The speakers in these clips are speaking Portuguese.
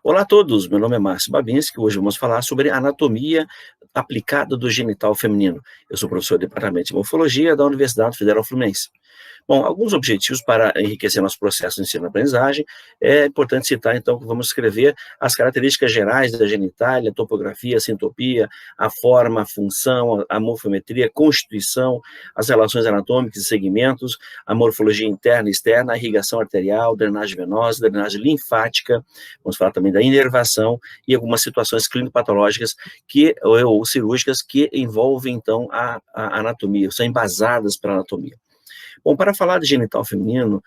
Olá a todos, meu nome é Márcio Babinski, hoje vamos falar sobre anatomia aplicada do genital feminino. Eu sou professor do Departamento de Morfologia da Universidade Federal Fluminense. Bom, alguns objetivos para enriquecer nosso processo de ensino-aprendizagem, é importante citar, então, que vamos escrever as características gerais da genitália, a topografia, a sintopia, a forma, a função, a morfometria, a constituição, as relações anatômicas e segmentos, a morfologia interna e externa, a irrigação arterial, drenagem venosa, drenagem linfática, vamos falar também da inervação e algumas situações clínico-patológicas ou cirúrgicas que envolvem, então, a anatomia, são embasadas pela anatomia. Bom, para falar de genital feminino,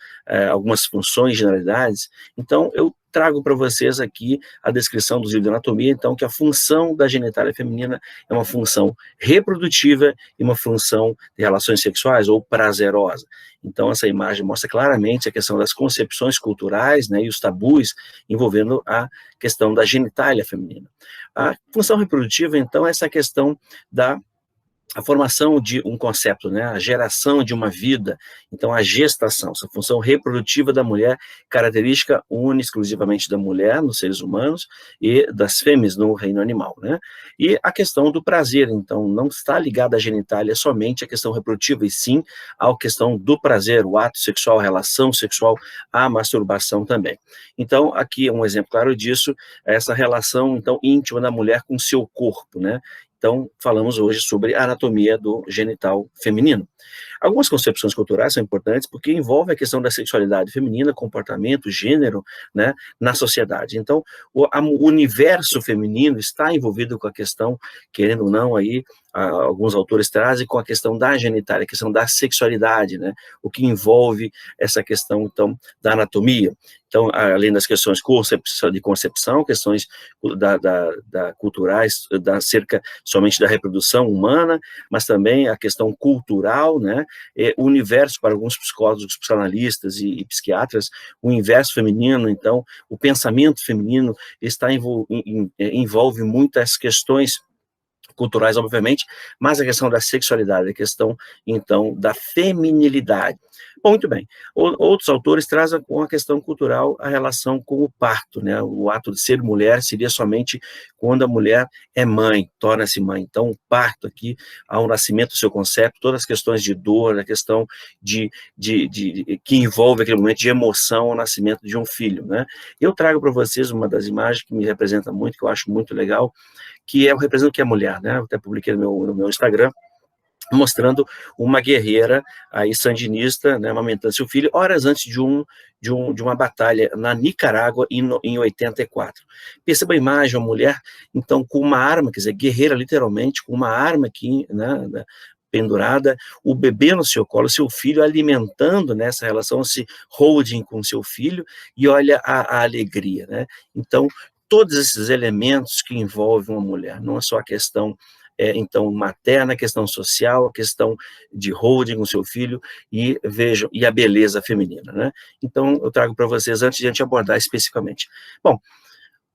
algumas funções e generalidades, então eu trago para vocês aqui a descrição dos livros de anatomia, então, que a função da genitália feminina é uma função reprodutiva e uma função de relações sexuais ou prazerosa. Então, essa imagem mostra claramente a questão das concepções culturais, né, e os tabus envolvendo a questão da genitália feminina. A função reprodutiva, então, é essa questão da a formação de um conceito, né, a geração de uma vida, então a gestação, essa função reprodutiva da mulher, característica única exclusivamente da mulher nos seres humanos e das fêmeas no reino animal, né? E a questão do prazer, então, não está ligada à genitália somente à questão reprodutiva, e sim à questão do prazer, o ato sexual, a relação sexual, a masturbação também. Então, aqui um exemplo claro disso, é essa relação, então, íntima da mulher com o seu corpo, né? Então, falamos hoje sobre a anatomia do genital feminino. Algumas concepções culturais são importantes porque envolvem a questão da sexualidade feminina, comportamento, gênero, né, na sociedade. Então, o universo feminino está envolvido com a questão, querendo ou não, aí, alguns autores trazem com a questão da genitália, a questão da sexualidade, né, o que envolve essa questão, então, da anatomia. Então, além das questões de concepção, questões culturais, acerca somente da reprodução humana, mas também a questão cultural, né, o universo para alguns psicólogos, psicanalistas e psiquiatras, o universo feminino, então, o pensamento feminino envolve muitas questões culturais, obviamente, mas a questão da sexualidade, a questão, então, da feminilidade. Bom, muito bem. Outros autores trazem com a questão cultural a relação com o parto, né? O ato de ser mulher seria somente quando a mulher é mãe, torna-se mãe. Então, o parto aqui, ao nascimento do seu conceito, todas as questões de dor, a questão que envolve aquele momento de emoção ao nascimento de um filho, né? Eu trago para vocês uma das imagens que me representa muito, que eu acho muito legal, que representa o que é mulher, né? Eu até publiquei no meu Instagram, mostrando uma guerreira aí sandinista, né, amamentando seu filho, horas antes de uma batalha na Nicarágua em 84. Perceba a imagem, uma mulher, então, com uma arma, quer dizer, guerreira literalmente, com uma arma aqui, né, pendurada, o bebê no seu colo, seu filho alimentando nessa relação, se holding com seu filho, e olha a alegria, né? Então, todos esses elementos que envolvem uma mulher, não é só a questão então, materna, a questão social, a questão de holding com seu filho, e vejam, e a beleza feminina, né? Então, eu trago para vocês, antes de a gente abordar especificamente. Bom,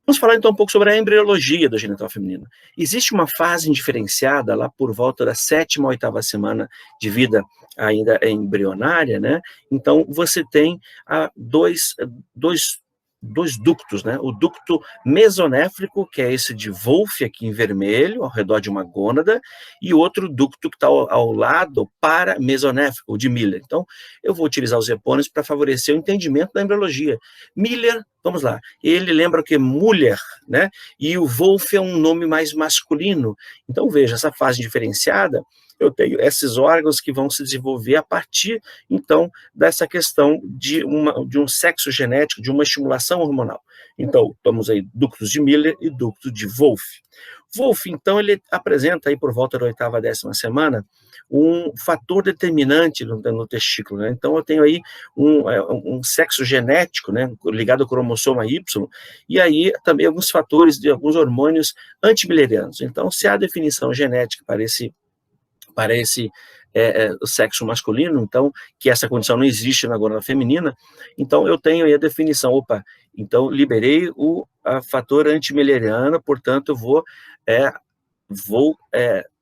vamos falar então um pouco sobre a embriologia do genital feminino. Existe uma fase diferenciada lá por volta da 7ª ou 8ª semana de vida ainda embrionária, né? Então, você tem dois ductos, né? O ducto mesonéfrico, que é esse de Wolff aqui em vermelho, ao redor de uma gônada, e outro ducto que está ao lado, paramesonéfrico, o de Miller. Então, eu vou utilizar os epônimos para favorecer o entendimento da embriologia. Miller, vamos lá, ele lembra que Müller, né? E o Wolff é um nome mais masculino. Então, veja, essa fase diferenciada, eu tenho esses órgãos que vão se desenvolver a partir, então, dessa questão de um sexo genético, de uma estimulação hormonal. Então, temos aí ductos de Miller e ductos de Wolff. Wolff, então, ele apresenta aí por volta da 8ª, 10ª semana um fator determinante no testículo, né? Então, eu tenho aí um sexo genético, né, ligado ao cromossomo Y, e aí também alguns fatores de alguns hormônios antimilerianos. Então, se há definição genética para esse o sexo masculino, então, que essa condição não existe na gônada feminina, então eu tenho aí a definição, então liberei o fator antimileriano, portanto eu vou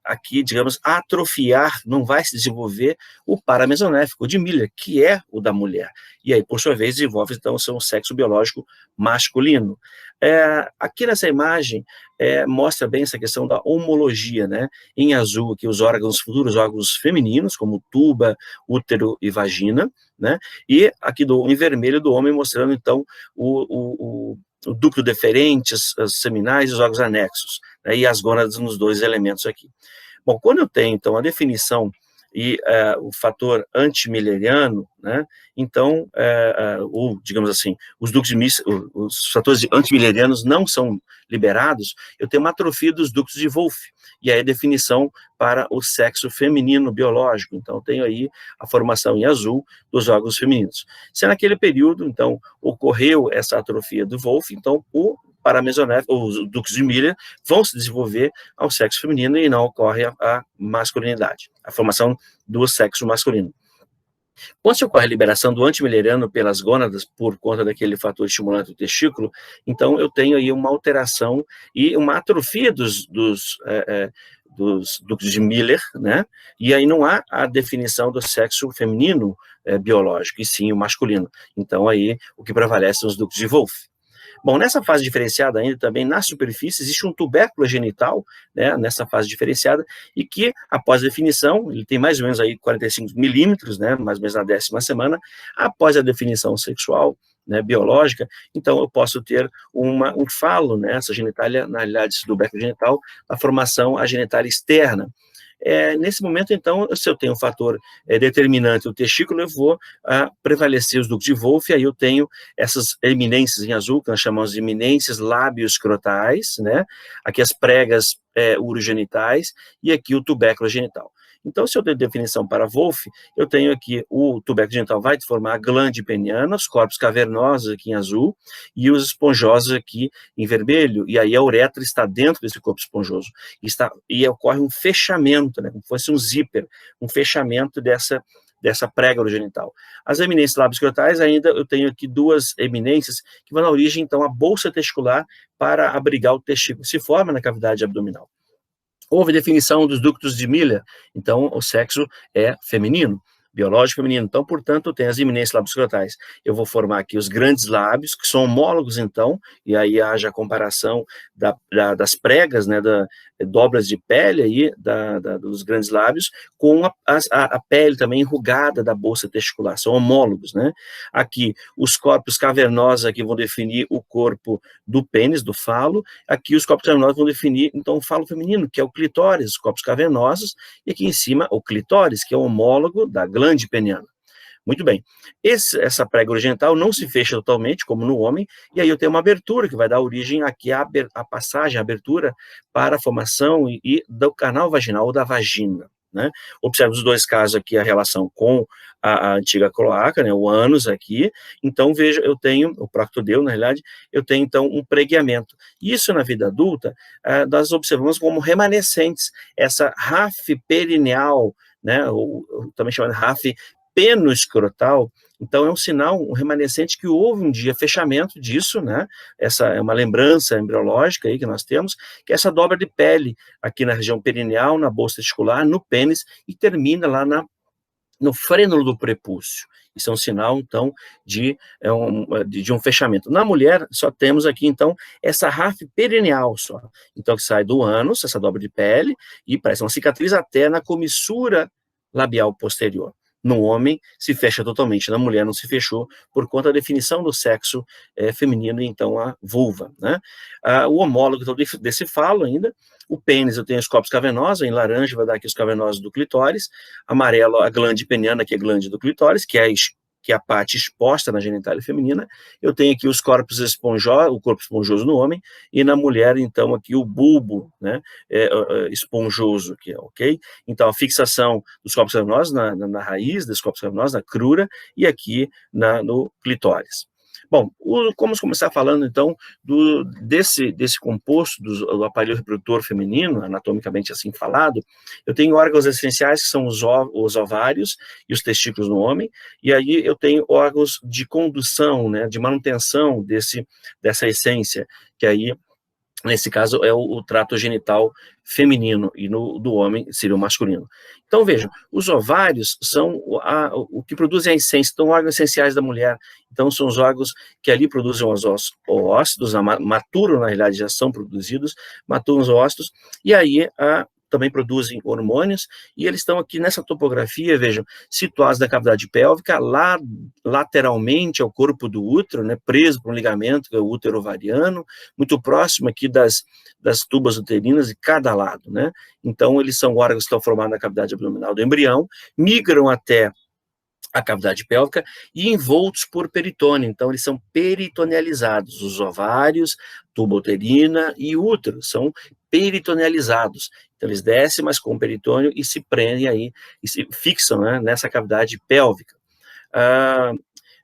aqui, digamos, atrofiar, não vai se desenvolver o paramesonéfico, o de Miller, que é o da mulher. E aí, por sua vez, desenvolve, então, o seu sexo biológico masculino. Aqui nessa imagem, mostra bem essa questão da homologia, né? Em azul, aqui os órgãos, futuros órgãos femininos, como tuba, útero e vagina, né? E aqui em vermelho do homem, mostrando, então, o ducto deferente, as seminais e os órgãos anexos, né? E as gônadas nos dois elementos aqui. Bom, quando eu tenho, então, a definição e o fator antimilleriano, né, então, ou, digamos assim, os fatores antimillerianos não são liberados, eu tenho uma atrofia dos ductos de Wolff, e aí a definição para o sexo feminino biológico, então eu tenho aí a formação em azul dos órgãos femininos. Se naquele período, então, ocorreu essa atrofia do Wolff, então o paramesonéfico, os ductos de Miller vão se desenvolver ao sexo feminino e não ocorre a masculinidade, a formação do sexo masculino. Quando se ocorre a liberação do antimilleriano pelas gônadas por conta daquele fator estimulante do testículo, então eu tenho aí uma alteração e uma atrofia dos ductos de Miller, né? E aí não há a definição do sexo feminino biológico, e sim o masculino. Então aí o que prevalece são os ductos de Wolff. Bom, nessa fase diferenciada ainda também, na superfície, existe um tubérculo genital, né, nessa fase diferenciada, e que, após a definição, ele tem mais ou menos aí 45 milímetros, né, mais ou menos na 10ª semana, após a definição sexual, né, biológica, então eu posso ter um falo, né, essa genitália, na realidade, esse tubérculo genital, a formação a genitália externa. Nesse momento, então, se eu tenho um fator determinante, o testículo, eu vou prevalecer os ductos de Wolff, e aí eu tenho essas eminências em azul, que nós chamamos de eminências lábio-escrotais, né? Aqui as pregas urogenitais, e aqui o tubérculo genital. Então, se eu tenho definição para Wolff, eu tenho aqui o tubérculo genital vai formar a glande peniana, os corpos cavernosos aqui em azul, e os esponjosos aqui em vermelho, e aí a uretra está dentro desse corpo esponjoso, e ocorre um fechamento, né, como se fosse um zíper, um fechamento dessa prega urogenital. As eminências lábio-escrotais, ainda eu tenho aqui duas eminências que vão na origem, então, a bolsa testicular para abrigar o testículo, se forma na cavidade abdominal. Houve definição dos ductos de Miller, então o sexo é feminino, biológico feminino. Então, portanto, tem as eminências lábio-escrotais. Eu vou formar aqui os grandes lábios, que são homólogos, então, e aí haja a comparação das pregas, né, dobras de pele aí, dos grandes lábios, com a pele também enrugada da bolsa testicular, são homólogos, né? Aqui, os corpos cavernosos aqui vão definir o corpo do pênis, do falo, aqui os corpos cavernosos vão definir, então, o falo feminino, que é o clitóris, os corpos cavernosos, e aqui em cima, o clitóris, que é o homólogo da glande peniana. Muito bem. Essa prega urogenital não se fecha totalmente, como no homem, e aí eu tenho uma abertura que vai dar origem aqui à passagem, a abertura para a formação do canal vaginal ou da vagina, né? Observe os dois casos aqui, a relação com a antiga cloaca, né, o ânus aqui, então veja, eu tenho, o proctodeu, na realidade, eu tenho então um pregueamento. Isso na vida adulta, nós observamos como remanescentes, essa rafe perineal, né, ou também chamada rafe penoescrotal, então é um sinal, um remanescente que houve um dia fechamento disso, né? Essa é uma lembrança embriológica aí que nós temos, que é essa dobra de pele aqui na região perineal, na bolsa testicular, no pênis, e termina lá no frênulo do prepúcio. Isso é um sinal, então, de um fechamento. Na mulher, só temos aqui, então, essa rafe perineal só. Então, que sai do ânus, essa dobra de pele, e parece uma cicatriz até na comissura labial posterior. No homem, se fecha totalmente, na mulher não se fechou, por conta da definição do sexo feminino, e então a vulva, né? O homólogo então, desse falo ainda, o pênis, eu tenho os corpos cavernosos, em laranja vai dar aqui os cavernosos do clitóris, amarelo a glande peniana, que é a glande do clitóris, que é a parte exposta na genitália feminina. Eu tenho aqui os corpos esponjosos, o corpo esponjoso no homem, e na mulher, então, aqui o bulbo, né, esponjoso, que é ok? Então, a fixação dos corpos cavernosos na raiz dos corpos cavernosos, na crura, e aqui no clitóris. Bom, vamos começar falando, então, desse composto do aparelho reprodutor feminino, anatomicamente assim falado. Eu tenho órgãos essenciais, que são os ovários e os testículos no homem, e aí eu tenho órgãos de condução, né, de manutenção dessa essência, que aí Nesse caso, é o trato genital feminino, e do homem seria o masculino. Então, vejam, os ovários são o que produzem a essência, são órgãos essenciais da mulher. Então, são os órgãos que ali produzem os ócitos, maturam, na realidade, já são produzidos, maturam os ócitos, e aí também produzem hormônios, e eles estão aqui nessa topografia, vejam, situados na cavidade pélvica, lá lateralmente ao corpo do útero, né, preso por um ligamento, que é o útero ovariano, muito próximo aqui das tubas uterinas de cada lado, né? Então, eles são órgãos que estão formados na cavidade abdominal do embrião, migram até a cavidade pélvica e envoltos por peritônio. Então, eles são peritonealizados. Os ovários, tuba uterina e útero são peritonealizados. Então, eles descem, mas com o peritônio, e se prendem aí, e se fixam, né, nessa cavidade pélvica.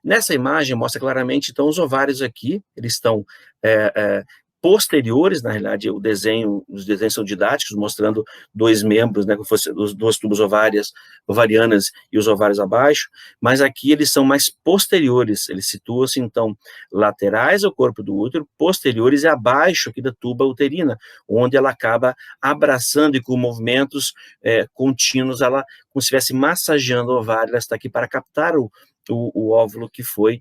Nessa imagem mostra claramente, então, os ovários aqui, eles estão posteriores, na realidade, os desenhos são didáticos, mostrando dois membros, né, como fosse os duas tubas ovarianas e os ovários abaixo, mas aqui eles são mais posteriores, eles situam-se, então, laterais ao corpo do útero, posteriores e abaixo aqui da tuba uterina, onde ela acaba abraçando e com movimentos contínuos, ela, como se estivesse massageando o ovário, ela está aqui para captar o óvulo que foi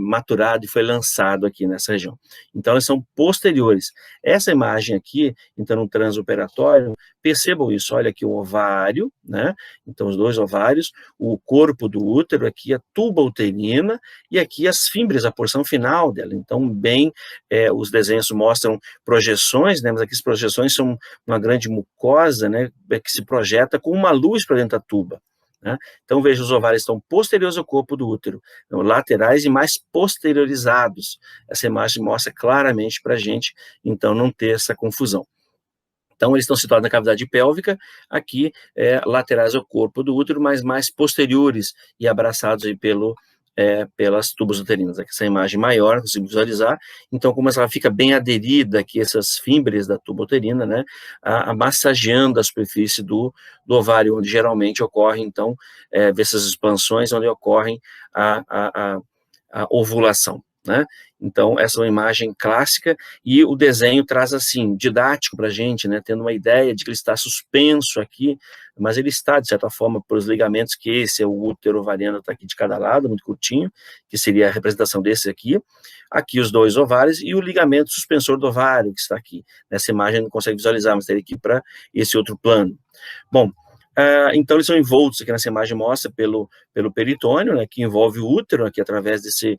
maturado e foi lançado aqui nessa região. Então, eles são posteriores. Essa imagem aqui, então, no transoperatório, percebam isso, olha aqui o ovário, né? Então, os dois ovários, o corpo do útero, aqui a tuba uterina, e aqui as fímbrias, a porção final dela. Então, os desenhos mostram projeções, né? Mas aqui as projeções são uma grande mucosa, né? Que se projeta com uma luz para dentro da tuba. Né? Então, veja, os ovários estão posteriores ao corpo do útero, então, laterais e mais posteriorizados. Essa imagem mostra claramente para a gente, então, não ter essa confusão. Então, eles estão situados na cavidade pélvica, aqui, laterais ao corpo do útero, mas mais posteriores e abraçados aí pelas tubas uterinas. Aqui essa imagem maior, conseguimos visualizar. Então, como ela fica bem aderida aqui, essas fímbrias da tuba uterina, né, massageando a superfície do ovário, onde geralmente ocorre, então, essas expansões, onde ocorrem a ovulação. Né? Então, essa é uma imagem clássica, e o desenho traz, assim, didático para a gente, né, tendo uma ideia de que ele está suspenso aqui, mas ele está, de certa forma, por os ligamentos, que esse é o útero ovariano, está aqui de cada lado, muito curtinho, que seria a representação desse aqui os dois ovários, e o ligamento suspensor do ovário, que está aqui. Nessa imagem não consegue visualizar, mas teria que ir para esse outro plano. Bom, então eles são envoltos, aqui nessa imagem mostra, pelo peritônio, né, que envolve o útero, aqui através desse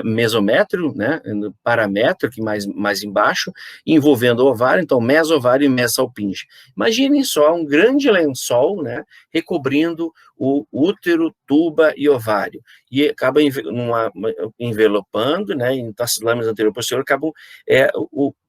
mesométrio, né, paramétrio, aqui mais embaixo, envolvendo o ovário, então mesovário e mesalpinge. Imaginem só um grande lençol, né, recobrindo o útero, tuba e ovário, e acaba envelopando, né, então as lâminas anterior e posterior acabam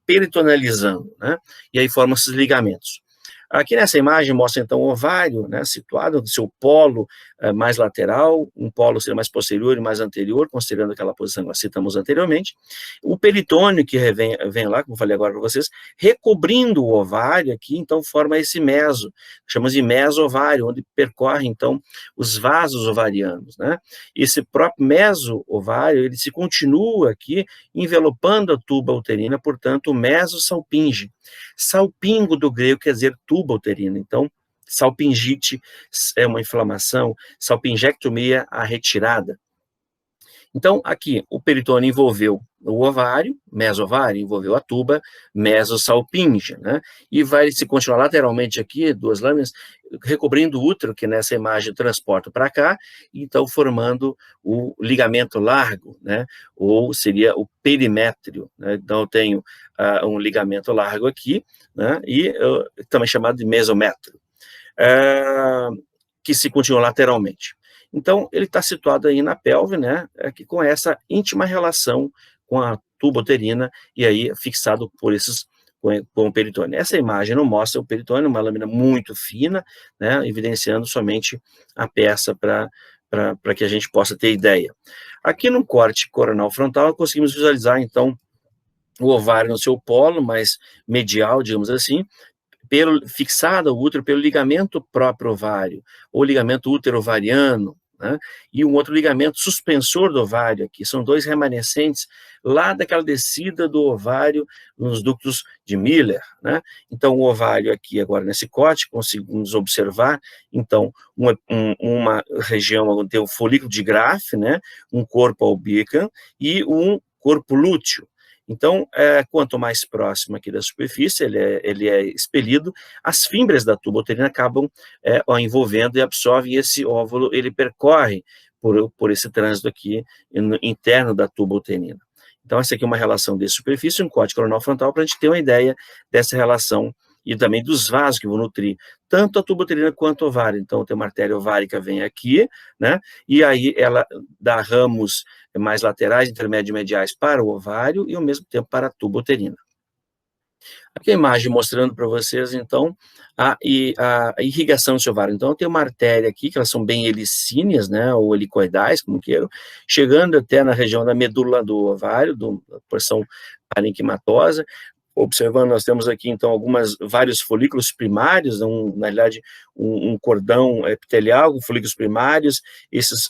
peritonalizando, né, e aí formam esses ligamentos. Aqui nessa imagem mostra, então, o ovário, né, situado no seu polo mais lateral, um polo seria mais posterior e mais anterior, considerando aquela posição que nós citamos anteriormente. O peritônio, que vem lá, como eu falei agora para vocês, recobrindo o ovário aqui, então, forma esse meso, chamamos de meso-ovário, onde percorre, então, os vasos ovarianos, né? Esse próprio meso-ovário, ele se continua aqui, envelopando a tuba uterina, portanto, o meso-salpinge. Salpingo, do grego, quer dizer tuba uterina. Então, salpingite é uma inflamação, salpingectomia, a retirada. Então, aqui, o peritônio envolveu o ovário, mesovário, envolveu a tuba, mesosalpinge, né? E vai se continuar lateralmente aqui, duas lâminas, recobrindo o útero, que nessa imagem transporta para cá, então formando o ligamento largo, né? Ou seria o perimétrio, né? Então, eu tenho um ligamento largo aqui, né? E também chamado de mesométrio, que se continua lateralmente. Então, ele está situado aí na pelve, né, aqui com essa íntima relação com a tuba uterina, e aí fixado por com o peritônio. Essa imagem não mostra o peritônio, uma lâmina muito fina, né, evidenciando somente a peça para que a gente possa ter ideia. Aqui no corte coronal frontal, conseguimos visualizar, então, o ovário no seu polo, mais medial, digamos assim, fixado ao útero pelo ligamento próprio ovário, ou ligamento útero-ovariano, né? E um outro ligamento suspensor do ovário aqui, são dois remanescentes lá daquela descida do ovário nos ductos de Miller, né? Então, o ovário aqui, agora nesse corte, conseguimos observar, então, uma região onde tem o folículo de Graaff, né? Um corpo albicans e um corpo lúteo. Então, quanto mais próximo aqui da superfície, ele é expelido, as fímbrias da tuba uterina acabam envolvendo e absorvem, e esse óvulo, ele percorre por esse trânsito aqui interno da tuba uterina. Então, essa aqui é uma relação de superfície, um corte coronal frontal, para a gente ter uma ideia dessa relação e também dos vasos que vão nutrir tanto a tuba uterina quanto o ovário. Então, tem uma artéria ovárica vem aqui, né? E aí ela dá ramos mais laterais, intermédios e mediais para o ovário e, ao mesmo tempo, para a tuba uterina. Aqui a imagem mostrando para vocês, então, a irrigação desse ovário. Então, tem uma artéria aqui, que elas são bem helicíneas, né, ou helicoidais, como queiram, chegando até na região da medula do ovário, da porção parenquimatosa. Observando, nós temos aqui, então, vários folículos primários, na realidade, um cordão epitelial com folículos primários, esses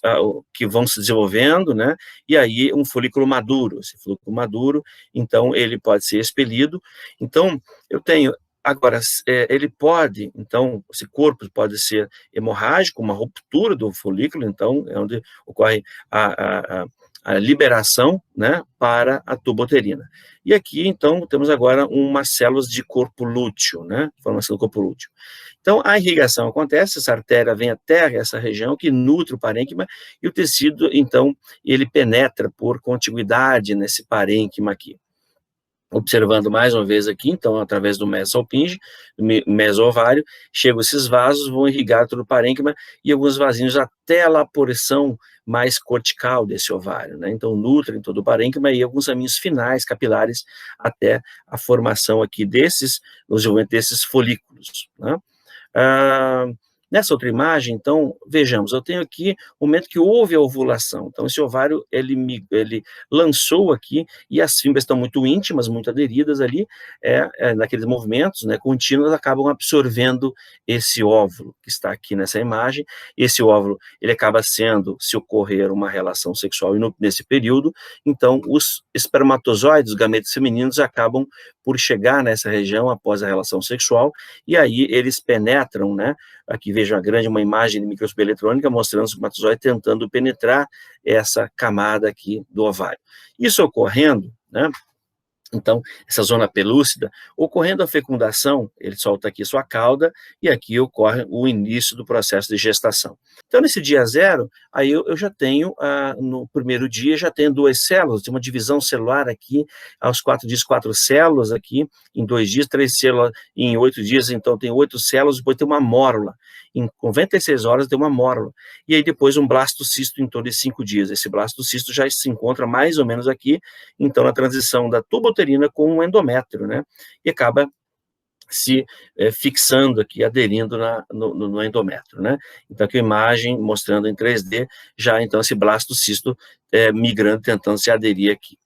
que vão se desenvolvendo, né, e aí um folículo maduro. Esse folículo maduro, então, ele pode ser expelido. Então, eu tenho, agora, ele pode, então, esse corpo pode ser hemorrágico, uma ruptura do folículo, então, é onde ocorre a liberação, né, para a tuba uterina. E aqui, então, temos agora umas células de corpo lúteo, né, formação do corpo lúteo. Então, a irrigação acontece, essa artéria vem até essa região que nutre o parênquima, e o tecido, então, ele penetra por contiguidade nesse parênquima aqui. Observando mais uma vez aqui, então, através do mesosalpinge, meso-ovário, chegam esses vasos, vão irrigar todo o parênquima e alguns vasinhos até a porção mais cortical desse ovário, né? Então, nutrem todo o parênquima e alguns caminhos finais, capilares, até a formação aqui o desenvolvimento desses folículos, né? Nessa outra imagem, então, vejamos, eu tenho aqui o momento que houve a ovulação. Então, esse ovário, ele lançou aqui, e as fímbrias estão muito íntimas, muito aderidas ali, naqueles movimentos, né, contínuos, acabam absorvendo esse óvulo, que está aqui nessa imagem. Esse óvulo, ele acaba sendo, se ocorrer uma relação sexual nesse período, então, os espermatozoides, os gametas femininos, acabam por chegar nessa região após a relação sexual, e aí eles penetram, né, aqui vejam uma imagem de microscopia eletrônica mostrando o espermatozoide tentando penetrar essa camada aqui do ovário. Isso ocorrendo, né, então, essa zona pelúcida, ocorrendo a fecundação, ele solta aqui sua cauda, e aqui ocorre o início do processo de gestação. Então, nesse dia zero, aí eu já tenho, no primeiro dia, já tenho 2 células, tem uma divisão celular aqui, aos 4 dias, 4 células aqui, em 2 dias, 3 células, em 8 dias, então tem 8 células, depois tem uma mórula, em 96 horas tem uma mórula, e aí depois um blastocisto em torno de 5 dias, esse blastocisto já se encontra mais ou menos aqui, então na transição da tuba uterina com o endométrio, né, e acaba se fixando aqui, aderindo no endométrio, né. Então aqui a imagem mostrando em 3D, já então esse blastocisto migrando, tentando se aderir aqui.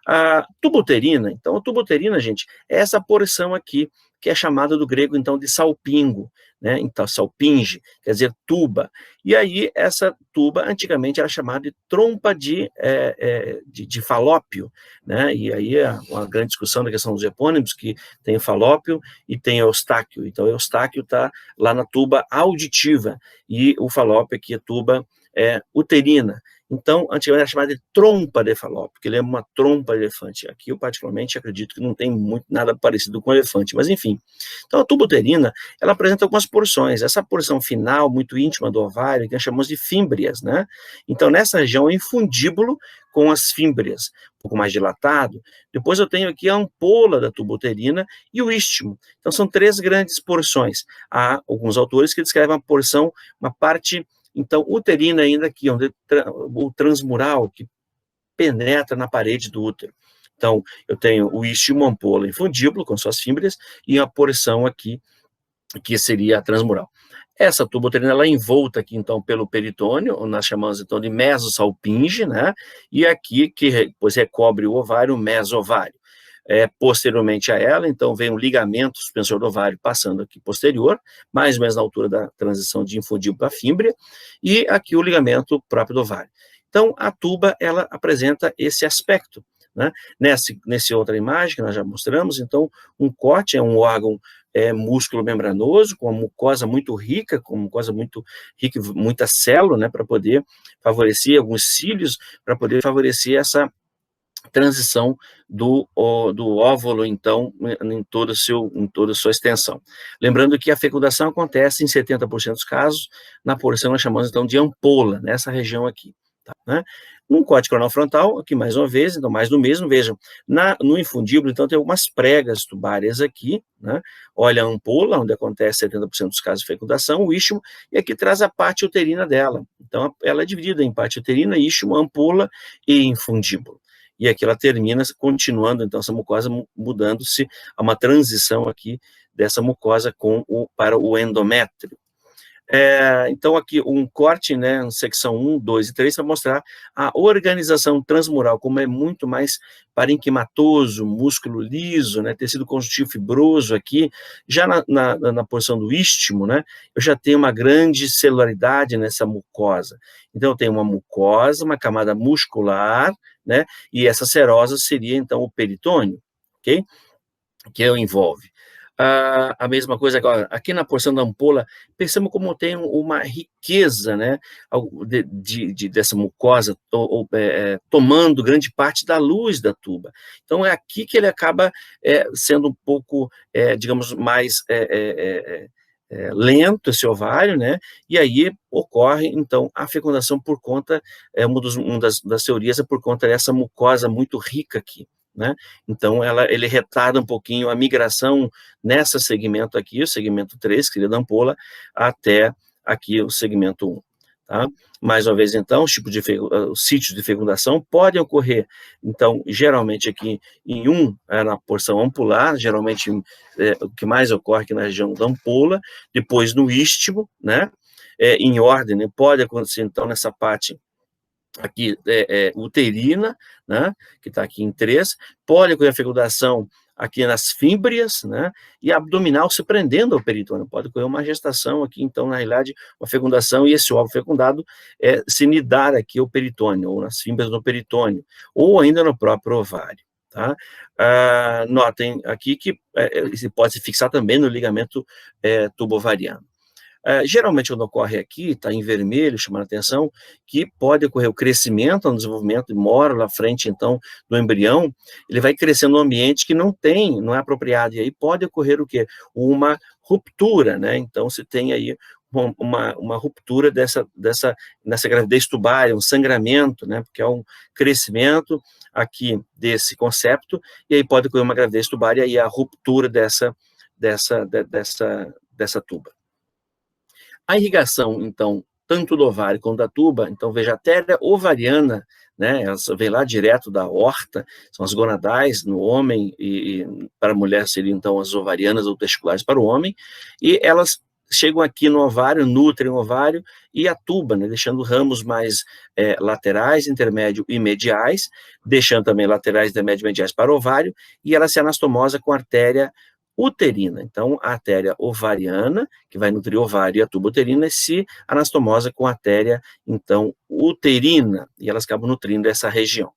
A tuba uterina, então a tuba uterina, gente, é essa porção aqui, que é chamada do grego, então, de salpingo, né, então, salpinge, quer dizer, tuba, e aí essa tuba, antigamente, era chamada de trompa de falópio, né, e aí é uma grande discussão da questão dos epônimos, que tem o falópio e tem o eustáquio, então o eustáquio está lá na tuba auditiva, e o falópio aqui é tuba uterina. Então, antigamente era chamada de trompa de falópio, porque lembra uma trompa de elefante. Aqui eu particularmente acredito que não tem nada parecido com elefante, mas enfim. Então a tuba uterina, ela apresenta algumas porções. Essa porção final, muito íntima do ovário, que nós chamamos de fímbrias, né? Então nessa região é infundíbulo com as fímbrias, um pouco mais dilatado. Depois eu tenho aqui a ampola da tuba uterina e o istmo. Então são 3 grandes porções. Há alguns autores que descrevem uma porção, uma parte, então, uterina ainda aqui, onde o transmural, que penetra na parede do útero. Então, eu tenho o istmo, ampola infundíbulo, com suas fímbrias, e a porção aqui, que seria a transmural. Essa tuba uterina, ela é envolta aqui, então, pelo peritônio, nós chamamos, então, de mesosalpinge, né, e aqui, que depois recobre o ovário, o mesovário. posteriormente a ela, então vem um ligamento suspensor do ovário passando aqui posterior, mais ou menos na altura da transição de infundíbulo para fímbria, e aqui o ligamento próprio do ovário. Então, a tuba, ela apresenta esse aspecto, né? Nessa outra imagem que nós já mostramos, então, um corte é um órgão músculo membranoso, com uma mucosa muito rica, muita célula, né, para poder favorecer alguns cílios, para poder favorecer essa transição do óvulo, então, em toda a sua extensão. Lembrando que a fecundação acontece em 70% dos casos, na porção nós chamamos, então, de ampola, nessa região aqui. Tá, né? Um corte coronal frontal, aqui mais uma vez, então mais do mesmo, vejam, no infundíbulo, então tem algumas pregas tubárias aqui, né? Olha a ampola, onde acontece 70% dos casos de fecundação, o istmo, e aqui traz a parte uterina dela. Então ela é dividida em parte uterina, istmo, ampola e infundíbulo. E aqui ela termina continuando, então, essa mucosa mudando-se a uma transição aqui dessa mucosa para o endométrio. Então, aqui um corte, né, secção 1, 2 e 3, para mostrar a organização transmural, como é muito mais parenquimatoso, músculo liso, né, tecido conjuntivo fibroso aqui, já na porção do istmo, né, eu já tenho uma grande celularidade nessa mucosa. Então, eu tenho uma mucosa, uma camada muscular, né, e essa serosa seria, então, o peritônio, ok? Que envolve. A mesma coisa agora, aqui na porção da ampola, pensamos como tem uma riqueza, né, dessa mucosa, tomando grande parte da luz da tuba. Então, é aqui que ele acaba sendo um pouco, digamos, mais lento esse ovário, né, e aí ocorre, então, a fecundação por conta, uma das teorias é por conta dessa mucosa muito rica aqui. Né? Então, ele retarda um pouquinho a migração nesse segmento aqui, o segmento 3, que seria da ampola, até aqui o segmento 1. Tá? Mais uma vez, então, os sítios de fecundação podem ocorrer, então, geralmente aqui na porção ampular, geralmente o que mais ocorre aqui na região da ampola, depois no istmo, né? Em ordem, né? Pode acontecer, então, nessa parte aqui uterina, né, que está aqui em 3, pode ocorrer a fecundação aqui nas fímbrias, né, e abdominal se prendendo ao peritônio, pode ocorrer uma gestação aqui, então, na realidade, uma fecundação, e esse óvulo fecundado se nidar aqui ao peritônio, ou nas fímbrias do peritônio, ou ainda no próprio ovário. Tá? Notem aqui que pode se fixar também no ligamento tubo-ovariano. Geralmente, quando ocorre aqui, está em vermelho, chamando a atenção, que pode ocorrer o crescimento, o desenvolvimento, mora lá frente, então, do embrião, ele vai crescendo num ambiente que não é apropriado, e aí pode ocorrer o quê? Uma ruptura, né? Então, se tem aí uma ruptura nessa gravidez tubária, um sangramento, né? Porque é um crescimento aqui desse concepto, e aí pode ocorrer uma gravidez tubária e a ruptura dessa tuba. A irrigação, então, tanto do ovário quanto da tuba, então veja, a artéria ovariana, né, ela vem lá direto da aorta, são as gonadais no homem, e para a mulher seriam então as ovarianas ou testiculares para o homem, e elas chegam aqui no ovário, nutrem o ovário e a tuba, né, deixando ramos mais laterais, intermédio e mediais, deixando também laterais, intermédio e mediais para o ovário, e ela se anastomosa com a artéria uterina. Então, a artéria ovariana, que vai nutrir o ovário, e a tuba uterina, se anastomosa com a artéria, então, uterina, e elas acabam nutrindo essa região.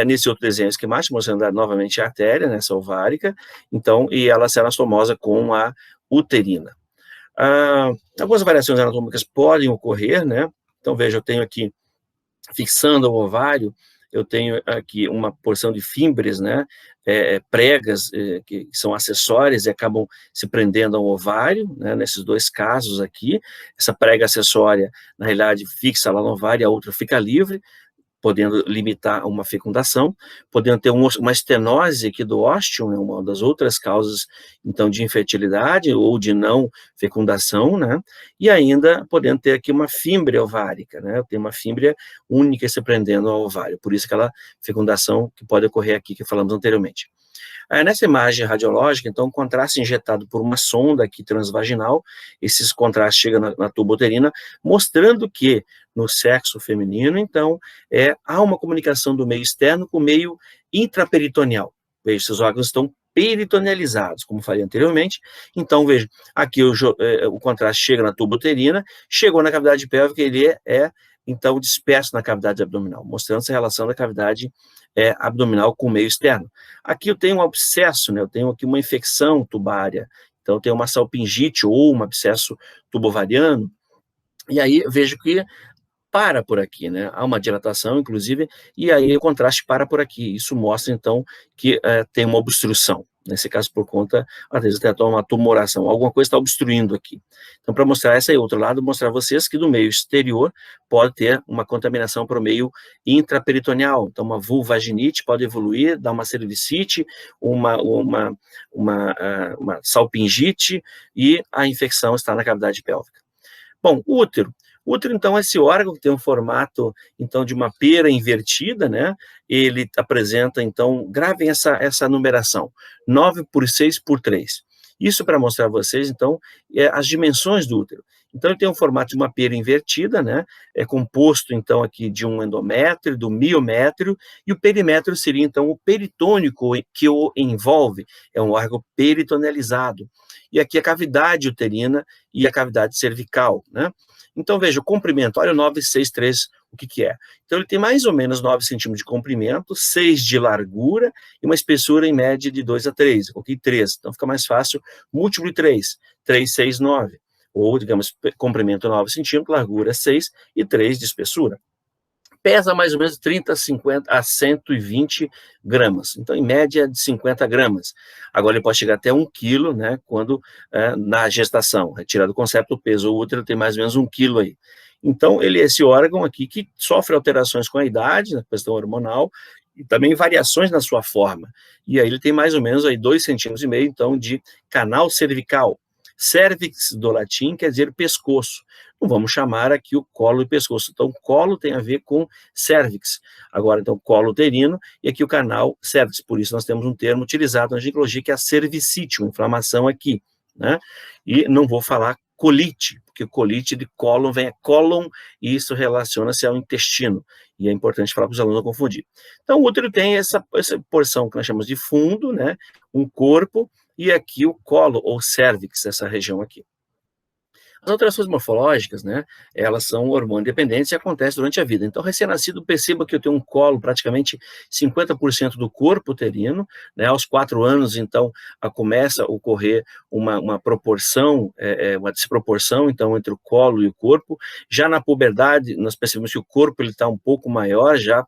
Nesse outro desenho esquemático, mostrando novamente a artéria, nessa ovárica, então, e ela se anastomosa com a uterina. Algumas variações anatômicas podem ocorrer, né? Então, veja, eu tenho aqui, fixando o ovário, eu tenho aqui uma porção de fímbrias, né, pregas, que são acessórias e acabam se prendendo ao ovário, né, nesses dois casos aqui. Essa prega acessória, na realidade, fixa lá no ovário, a outra fica livre, podendo limitar uma fecundação, podendo ter uma estenose aqui do ósteo, né, uma das outras causas, então, de infertilidade ou de não fecundação, né, e ainda podendo ter aqui uma fímbria ovárica, né, tem uma fímbria única se prendendo ao ovário, por isso aquela fecundação que pode ocorrer aqui, que falamos anteriormente. Nessa imagem radiológica, então, o contraste injetado por uma sonda aqui transvaginal, esses contrastes chegam na tuba uterina, mostrando que no sexo feminino, então, há uma comunicação do meio externo com o meio intraperitoneal. veja, seus órgãos estão peritonealizados, como falei anteriormente. Então, veja, aqui o contraste chega na tuba uterina, chegou na cavidade pélvica, ele então, disperso na cavidade abdominal, mostrando essa relação da cavidade abdominal com o meio externo. Aqui eu tenho um abscesso, né? Eu tenho aqui uma infecção tubária, então eu tenho uma salpingite ou um abscesso tubovariano, e aí eu vejo que para por aqui, né? Há uma dilatação, inclusive, e aí o contraste para por aqui. Isso mostra, então, que tem uma obstrução. Nesse caso, por conta, às vezes, até uma tumoração. Alguma coisa está obstruindo aqui. Então, para mostrar esse outro lado, mostrar a vocês que do meio exterior pode ter uma contaminação para o meio intraperitoneal. Então, uma vulvaginite pode evoluir, dar uma cervicite, uma salpingite, e a infecção está na cavidade pélvica. Bom, útero. Útero, então, é esse órgão que tem um formato, então, de uma pera invertida, né? Ele apresenta, então, gravem essa numeração, 9 por 6 por 3. Isso para mostrar a vocês, então, as dimensões do útero. Então, ele tem um formato de uma pera invertida, né? É composto, então, aqui de um endométrio, do miométrio, e o perimétrio seria, então, o peritônico que o envolve. É um órgão peritonealizado. E aqui a cavidade uterina e a cavidade cervical, né? Então, veja, o comprimento, olha o 963, o que é? Então, ele tem mais ou menos 9 centímetros de comprimento, 6 de largura e uma espessura em média de 2 a 3. Eu coloquei 3, então fica mais fácil, múltiplo de 3, 3, 6, 9. Ou, digamos, comprimento 9 centímetros, largura 6 e 3 de espessura. Pesa mais ou menos 30 a 120 gramas, então em média de 50 gramas. Agora ele pode chegar até 1 quilo, né, quando na gestação, retirado do concepto, o peso, o útero tem mais ou menos 1 quilo aí. Então ele é esse órgão aqui que sofre alterações com a idade, na questão hormonal, e também variações na sua forma. E aí ele tem mais ou menos aí 2,5 centímetros, então, de canal cervical. Cervix, do latim, quer dizer pescoço. Não vamos chamar aqui o colo e pescoço. Então, colo tem a ver com cervix. Agora, então, colo uterino e aqui o canal cervix. Por isso, nós temos um termo utilizado na ginecologia que é a cervicite, uma inflamação aqui, né? E não vou falar colite, porque colite de cólon vem a cólon e isso relaciona-se ao intestino. E é importante falar para os alunos não confundir. Então, o útero tem essa porção que nós chamamos de fundo, né? Um corpo, e aqui o colo, ou cervix, essa região aqui. As alterações morfológicas, né, elas são hormônio dependentes e acontecem durante a vida. Então, recém-nascido, perceba que eu tenho um colo, praticamente 50% do corpo uterino, né, aos 4 anos, então, começa a ocorrer uma proporção, uma desproporção, então, entre o colo e o corpo. Já na puberdade, nós percebemos que o corpo está um pouco maior, já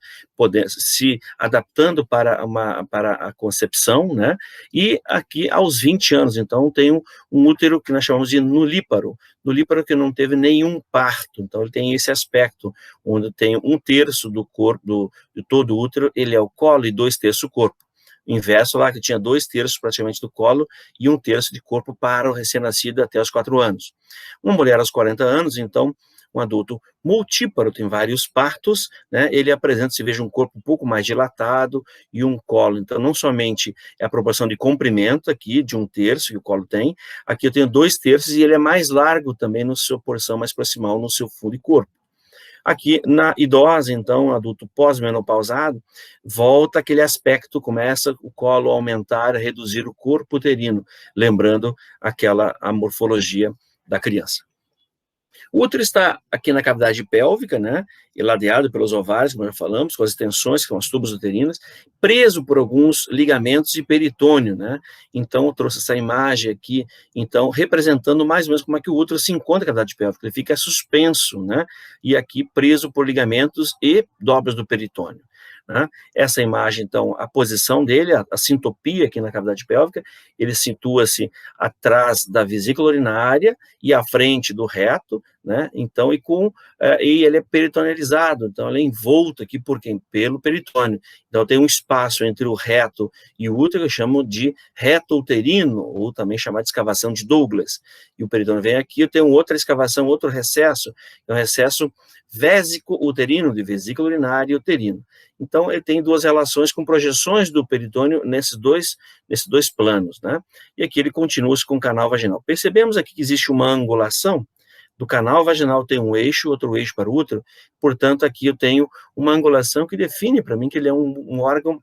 se adaptando para a concepção, né, e aqui, aos 20 anos, então, tenho um útero que nós chamamos de nulíparo, que não teve nenhum parto, então ele tem esse aspecto, onde tem 1/3 do corpo, de todo o útero, ele é o colo e 2/3 o corpo. Inverso lá, que tinha 2/3 praticamente do colo e 1/3 de corpo para o recém-nascido até os 4 anos. Uma mulher aos 40 anos, então, um adulto multíparo, tem vários partos, né, ele apresenta, se veja, um corpo um pouco mais dilatado e um colo, então não somente é a proporção de comprimento aqui, de 1/3 que o colo tem, aqui eu tenho 2/3 e ele é mais largo também na sua porção mais proximal, no seu fundo de corpo. Aqui na idosa, então, adulto pós-menopausado, volta aquele aspecto, começa o colo a aumentar, a reduzir o corpo uterino, lembrando a morfologia da criança. O útero está aqui na cavidade pélvica, né, e ladeado pelos ovários, como já falamos, com as extensões, que são as tubas uterinas, preso por alguns ligamentos de peritônio, né. Então, eu trouxe essa imagem aqui, então, representando mais ou menos como é que o útero se encontra na cavidade pélvica, ele fica suspenso, né, e aqui preso por ligamentos e dobras do peritônio, né. Essa imagem, então, a posição dele, a sintopia aqui na cavidade pélvica, ele situa-se atrás da vesícula urinária e à frente do reto, né, então, e ele é peritonealizado, então ele é envolto aqui por quem? Pelo peritônio. Então tem um espaço entre o reto e o útero que eu chamo de reto uterino, ou também chamado de escavação de Douglas. E o peritônio vem aqui, eu tenho outra escavação, outro recesso, é um recesso vésico-uterino, de vesícula urinária e uterino. Então ele tem duas relações com projeções do peritônio nesses dois planos, né? E aqui ele continua-se com o canal vaginal. Percebemos aqui que existe uma angulação. Do canal vaginal tem um eixo, outro eixo para o útero, portanto, aqui eu tenho uma angulação que define para mim que ele é um órgão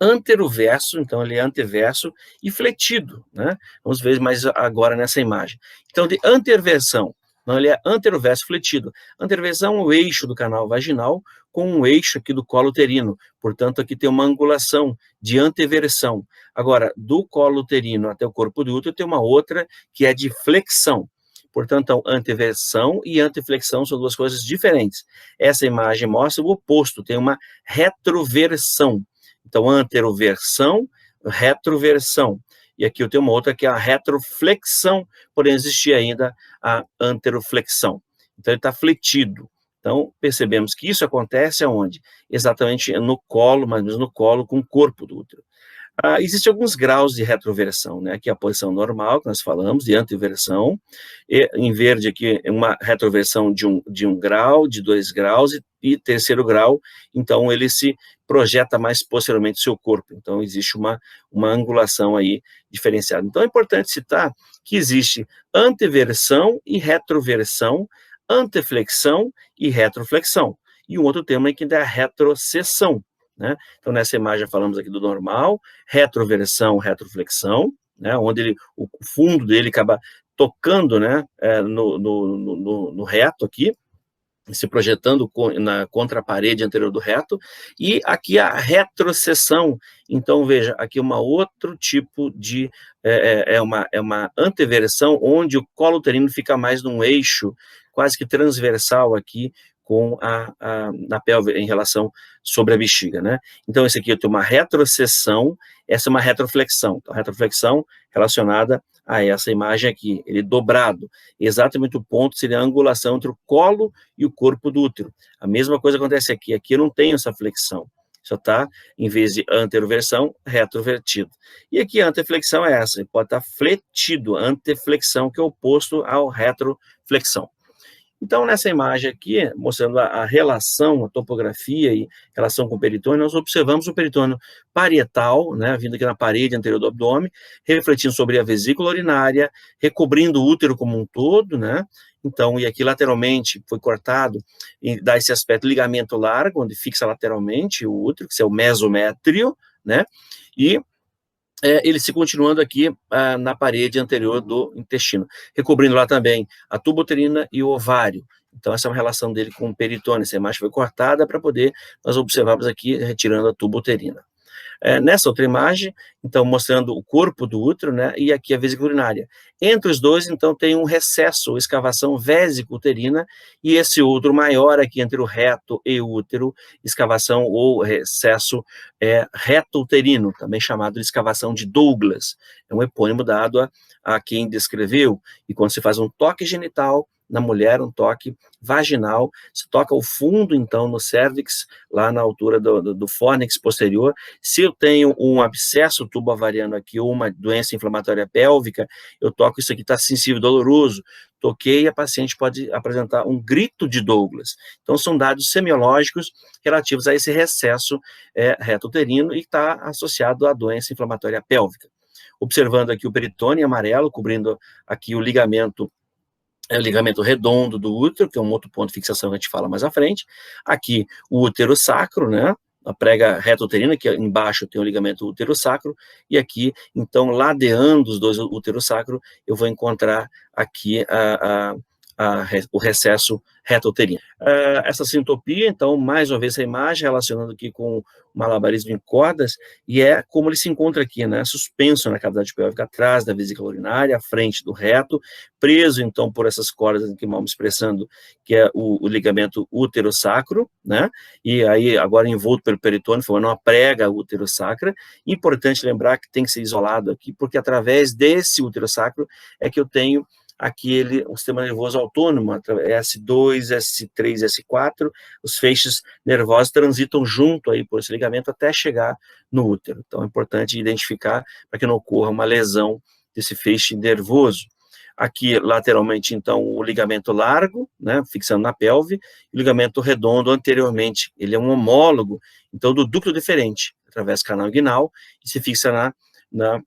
anteroverso, então ele é anteverso e fletido, né? Vamos ver mais agora nessa imagem. Então, de anteversão, então ele é anteroverso fletido. Anteroversão é o eixo do canal vaginal com um eixo aqui do colo uterino, portanto, aqui tem uma angulação de anteversão. Agora, do colo uterino até o corpo do útero tem uma outra que é de flexão. Portanto, então, anteversão e anteflexão são duas coisas diferentes. Essa imagem mostra o oposto, tem uma retroversão. Então, anteroversão, retroversão. E aqui eu tenho uma outra que é a retroflexão, porém existia ainda a anteroflexão. Então, ele está fletido. Então, percebemos que isso acontece aonde? Exatamente no colo, mais ou menos no colo com o corpo do útero. Existem alguns graus de retroversão, né? Aqui a posição normal, que nós falamos, de anteversão, e em verde aqui uma retroversão de um grau, de 2 graus, e terceiro grau, então ele se projeta mais posteriormente o seu corpo, então existe uma angulação aí diferenciada. Então é importante citar que existe anteversão e retroversão, anteflexão e retroflexão, e um outro termo aí que é a retrocessão, né? Então, nessa imagem, falamos aqui do normal, retroversão, retroflexão, né? Onde o fundo dele acaba tocando, né, no reto aqui, se projetando contra a parede anterior do reto, e aqui a retrocessão. Então, veja, aqui outro tipo de, uma anteversão, onde o colo uterino fica mais num eixo, quase que transversal aqui, na pelve em relação sobre a bexiga, né? Então, esse aqui eu tenho uma retrocessão, essa é uma retroflexão. Então, retroflexão relacionada a essa imagem aqui, ele dobrado. Exatamente o ponto seria a angulação entre o colo e o corpo do útero. A mesma coisa acontece aqui. Aqui eu não tenho essa flexão. Só está, em vez de anteroversão, retrovertido. E aqui a anteflexão é essa, ele pode estar fletido, anteflexão, que é o oposto ao retroflexão. Então, nessa imagem aqui, mostrando a relação, a topografia e relação com o peritônio, nós observamos o peritônio parietal, né, vindo aqui na parede anterior do abdômen, refletindo sobre a vesícula urinária, recobrindo o útero como um todo, né? Então, e aqui lateralmente foi cortado e dá esse aspecto ligamento largo, onde fixa lateralmente o útero, que é o mesométrio, né? E ele se continuando aqui na parede anterior do intestino, recobrindo lá também a tuba uterina e o ovário. Então, essa é uma relação dele com o peritônio. Essa imagem foi cortada para poder nós observarmos aqui, retirando a tuba uterina. Nessa outra imagem, então, mostrando o corpo do útero, né, e aqui a vesícula urinária. Entre os dois, então, tem um recesso, ou escavação vésico-uterina, e esse outro maior aqui entre o reto e o útero, escavação ou recesso reto-uterino, também chamado de escavação de Douglas. É um epônimo dado a quem descreveu, e quando se faz um toque genital, na mulher, um toque vaginal, se toca o fundo, então, no cérvix, lá na altura do fórnix posterior. Se eu tenho um abscesso tubo-ovariano aqui, ou uma doença inflamatória pélvica, eu toco isso aqui, está sensível e doloroso, toquei, a paciente pode apresentar um grito de Douglas. Então, são dados semiológicos relativos a esse recesso reto-uterino e está associado à doença inflamatória pélvica. Observando aqui o peritônio amarelo, cobrindo aqui o ligamento redondo do útero, que é um outro ponto de fixação que a gente fala mais à frente. Aqui, o útero sacro, né? A prega reto-uterina, que embaixo tem o ligamento útero-sacro, e aqui, então, ladeando os dois útero-sacro, eu vou encontrar aqui o recesso reto-uterino. Essa sintopia, então, mais uma vez essa imagem, relacionando aqui com o malabarismo em cordas, e é como ele se encontra aqui, né, suspenso na cavidade pélvica, atrás da vesícula urinária, à frente do reto, preso, então, por essas cordas que vamos expressando, que é o ligamento útero-sacro, né, e aí, agora envolto pelo peritônio, formando uma prega útero-sacra. Importante lembrar que tem que ser isolado aqui, porque através desse útero-sacro é que eu tenho o sistema nervoso autônomo, S2, S3, S4, os feixes nervosos transitam junto aí por esse ligamento até chegar no útero. Então é importante identificar para que não ocorra uma lesão desse feixe nervoso. Aqui, lateralmente, então, o ligamento largo, né, fixando na pelve, e o ligamento redondo anteriormente. Ele é um homólogo, então, do ducto deferente, através do canal inguinal, e se fixa na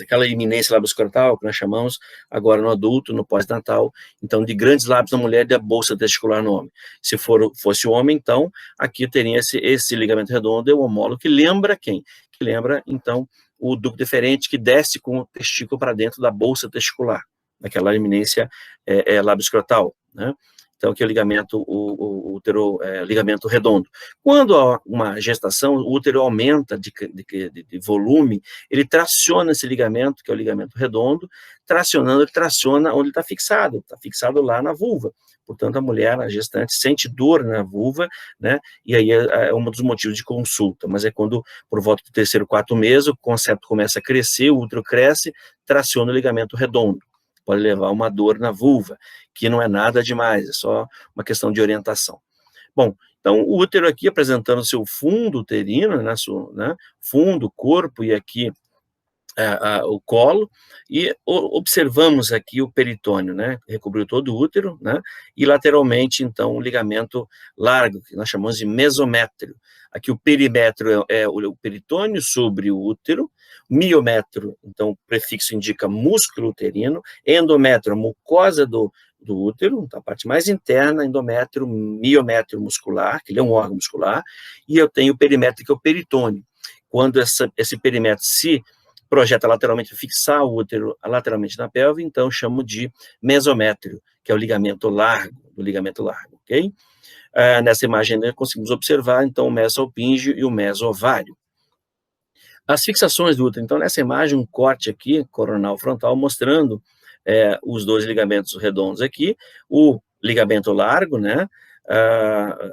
aquela iminência labioscrotal que nós chamamos agora no adulto, no pós-natal, então de grandes lábios na mulher e da bolsa testicular no homem. Se fosse o homem, então, aqui teria esse ligamento redondo, é o homólogo, que lembra quem? Que lembra, então, o ducto deferente que desce com o testículo para dentro da bolsa testicular, naquela iminência labioscrotal, né? Então, aqui é o ligamento, o útero, ligamento redondo. Quando há uma gestação, o útero aumenta de volume, ele traciona esse ligamento, que é o ligamento redondo, tracionando, ele traciona onde está fixado lá na vulva. Portanto, a mulher, a gestante, sente dor na vulva, né? E aí é um dos motivos de consulta, mas é quando, por volta do terceiro, quarto mês, o concepto começa a crescer, o útero cresce, traciona o ligamento redondo. Pode levar a uma dor na vulva, que não é nada demais, é só uma questão de orientação. Bom, então o útero aqui apresentando seu fundo uterino, né, fundo, corpo e aqui o colo, e observamos aqui o peritônio, né, recobriu todo o útero, né, e lateralmente, então, o ligamento largo, que nós chamamos de mesométrio. Aqui o perimétrio é o peritônio sobre o útero, miométrio, então, o prefixo indica músculo uterino, endométrio, mucosa do útero, então, a parte mais interna, endométrio, miométrio muscular, que ele é um órgão muscular, e eu tenho o perimétrio, que é o peritônio. Quando esse perímetro se projeta lateralmente, fixar o útero lateralmente na pelve, então chamo de mesométrio, que é o ligamento largo, ok? Nessa imagem conseguimos observar, então, o mesoalpíngeo e o mesovário. As fixações do útero, então, nessa imagem, um corte aqui, coronal frontal, mostrando os dois ligamentos redondos aqui, o ligamento largo, né,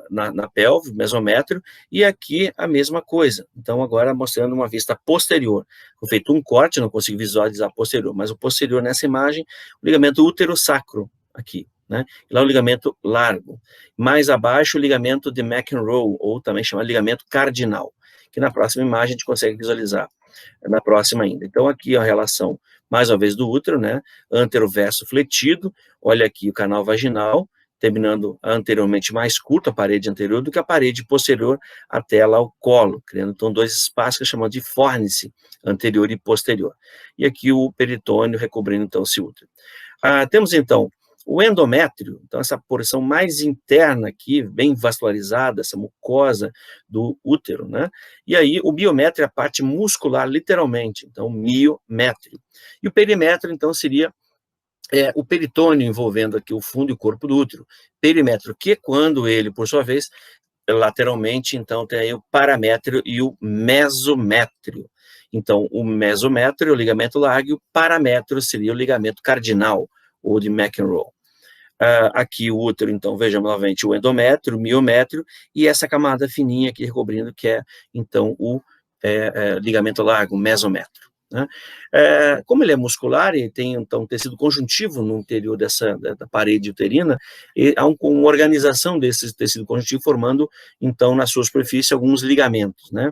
na pelve, mesométrio, e aqui a mesma coisa. Então, agora mostrando uma vista posterior. Foi feito um corte, não consigo visualizar posterior, mas o posterior nessa imagem, o ligamento útero-sacro, aqui, né? E lá o ligamento largo. Mais abaixo, o ligamento de McEnroe, ou também chamado ligamento cardinal, que na próxima imagem a gente consegue visualizar, na próxima ainda. Então, aqui a relação, mais uma vez, do útero, né? Anteroverso fletido, olha aqui o canal vaginal, terminando anteriormente mais curto, a parede anterior, do que a parede posterior até lá o colo, criando então dois espaços que chamam de fórnice, anterior e posterior. E aqui o peritônio recobrindo então esse útero. Temos então o endométrio, então essa porção mais interna aqui, bem vascularizada, essa mucosa do útero, né? E aí o biométrio é a parte muscular, literalmente, então miométrio. E o perimétrio, então, seria o peritônio envolvendo aqui o fundo e o corpo do útero. Perimétrio, que quando ele, por sua vez, lateralmente, então, tem aí o paramétrio e o mesométrio. Então, o mesométrio é o ligamento largo e o paramétrio seria o ligamento cardinal, ou de McEnroe. Aqui o útero, então, vejamos novamente o endométrio, o miométrio, e essa camada fininha aqui recobrindo, que é, então, o ligamento largo, o mesométrio. Né? Como ele é muscular e tem, então, um tecido conjuntivo no interior da parede uterina, e há uma organização desse tecido conjuntivo formando, então, na sua superfície, alguns ligamentos, né?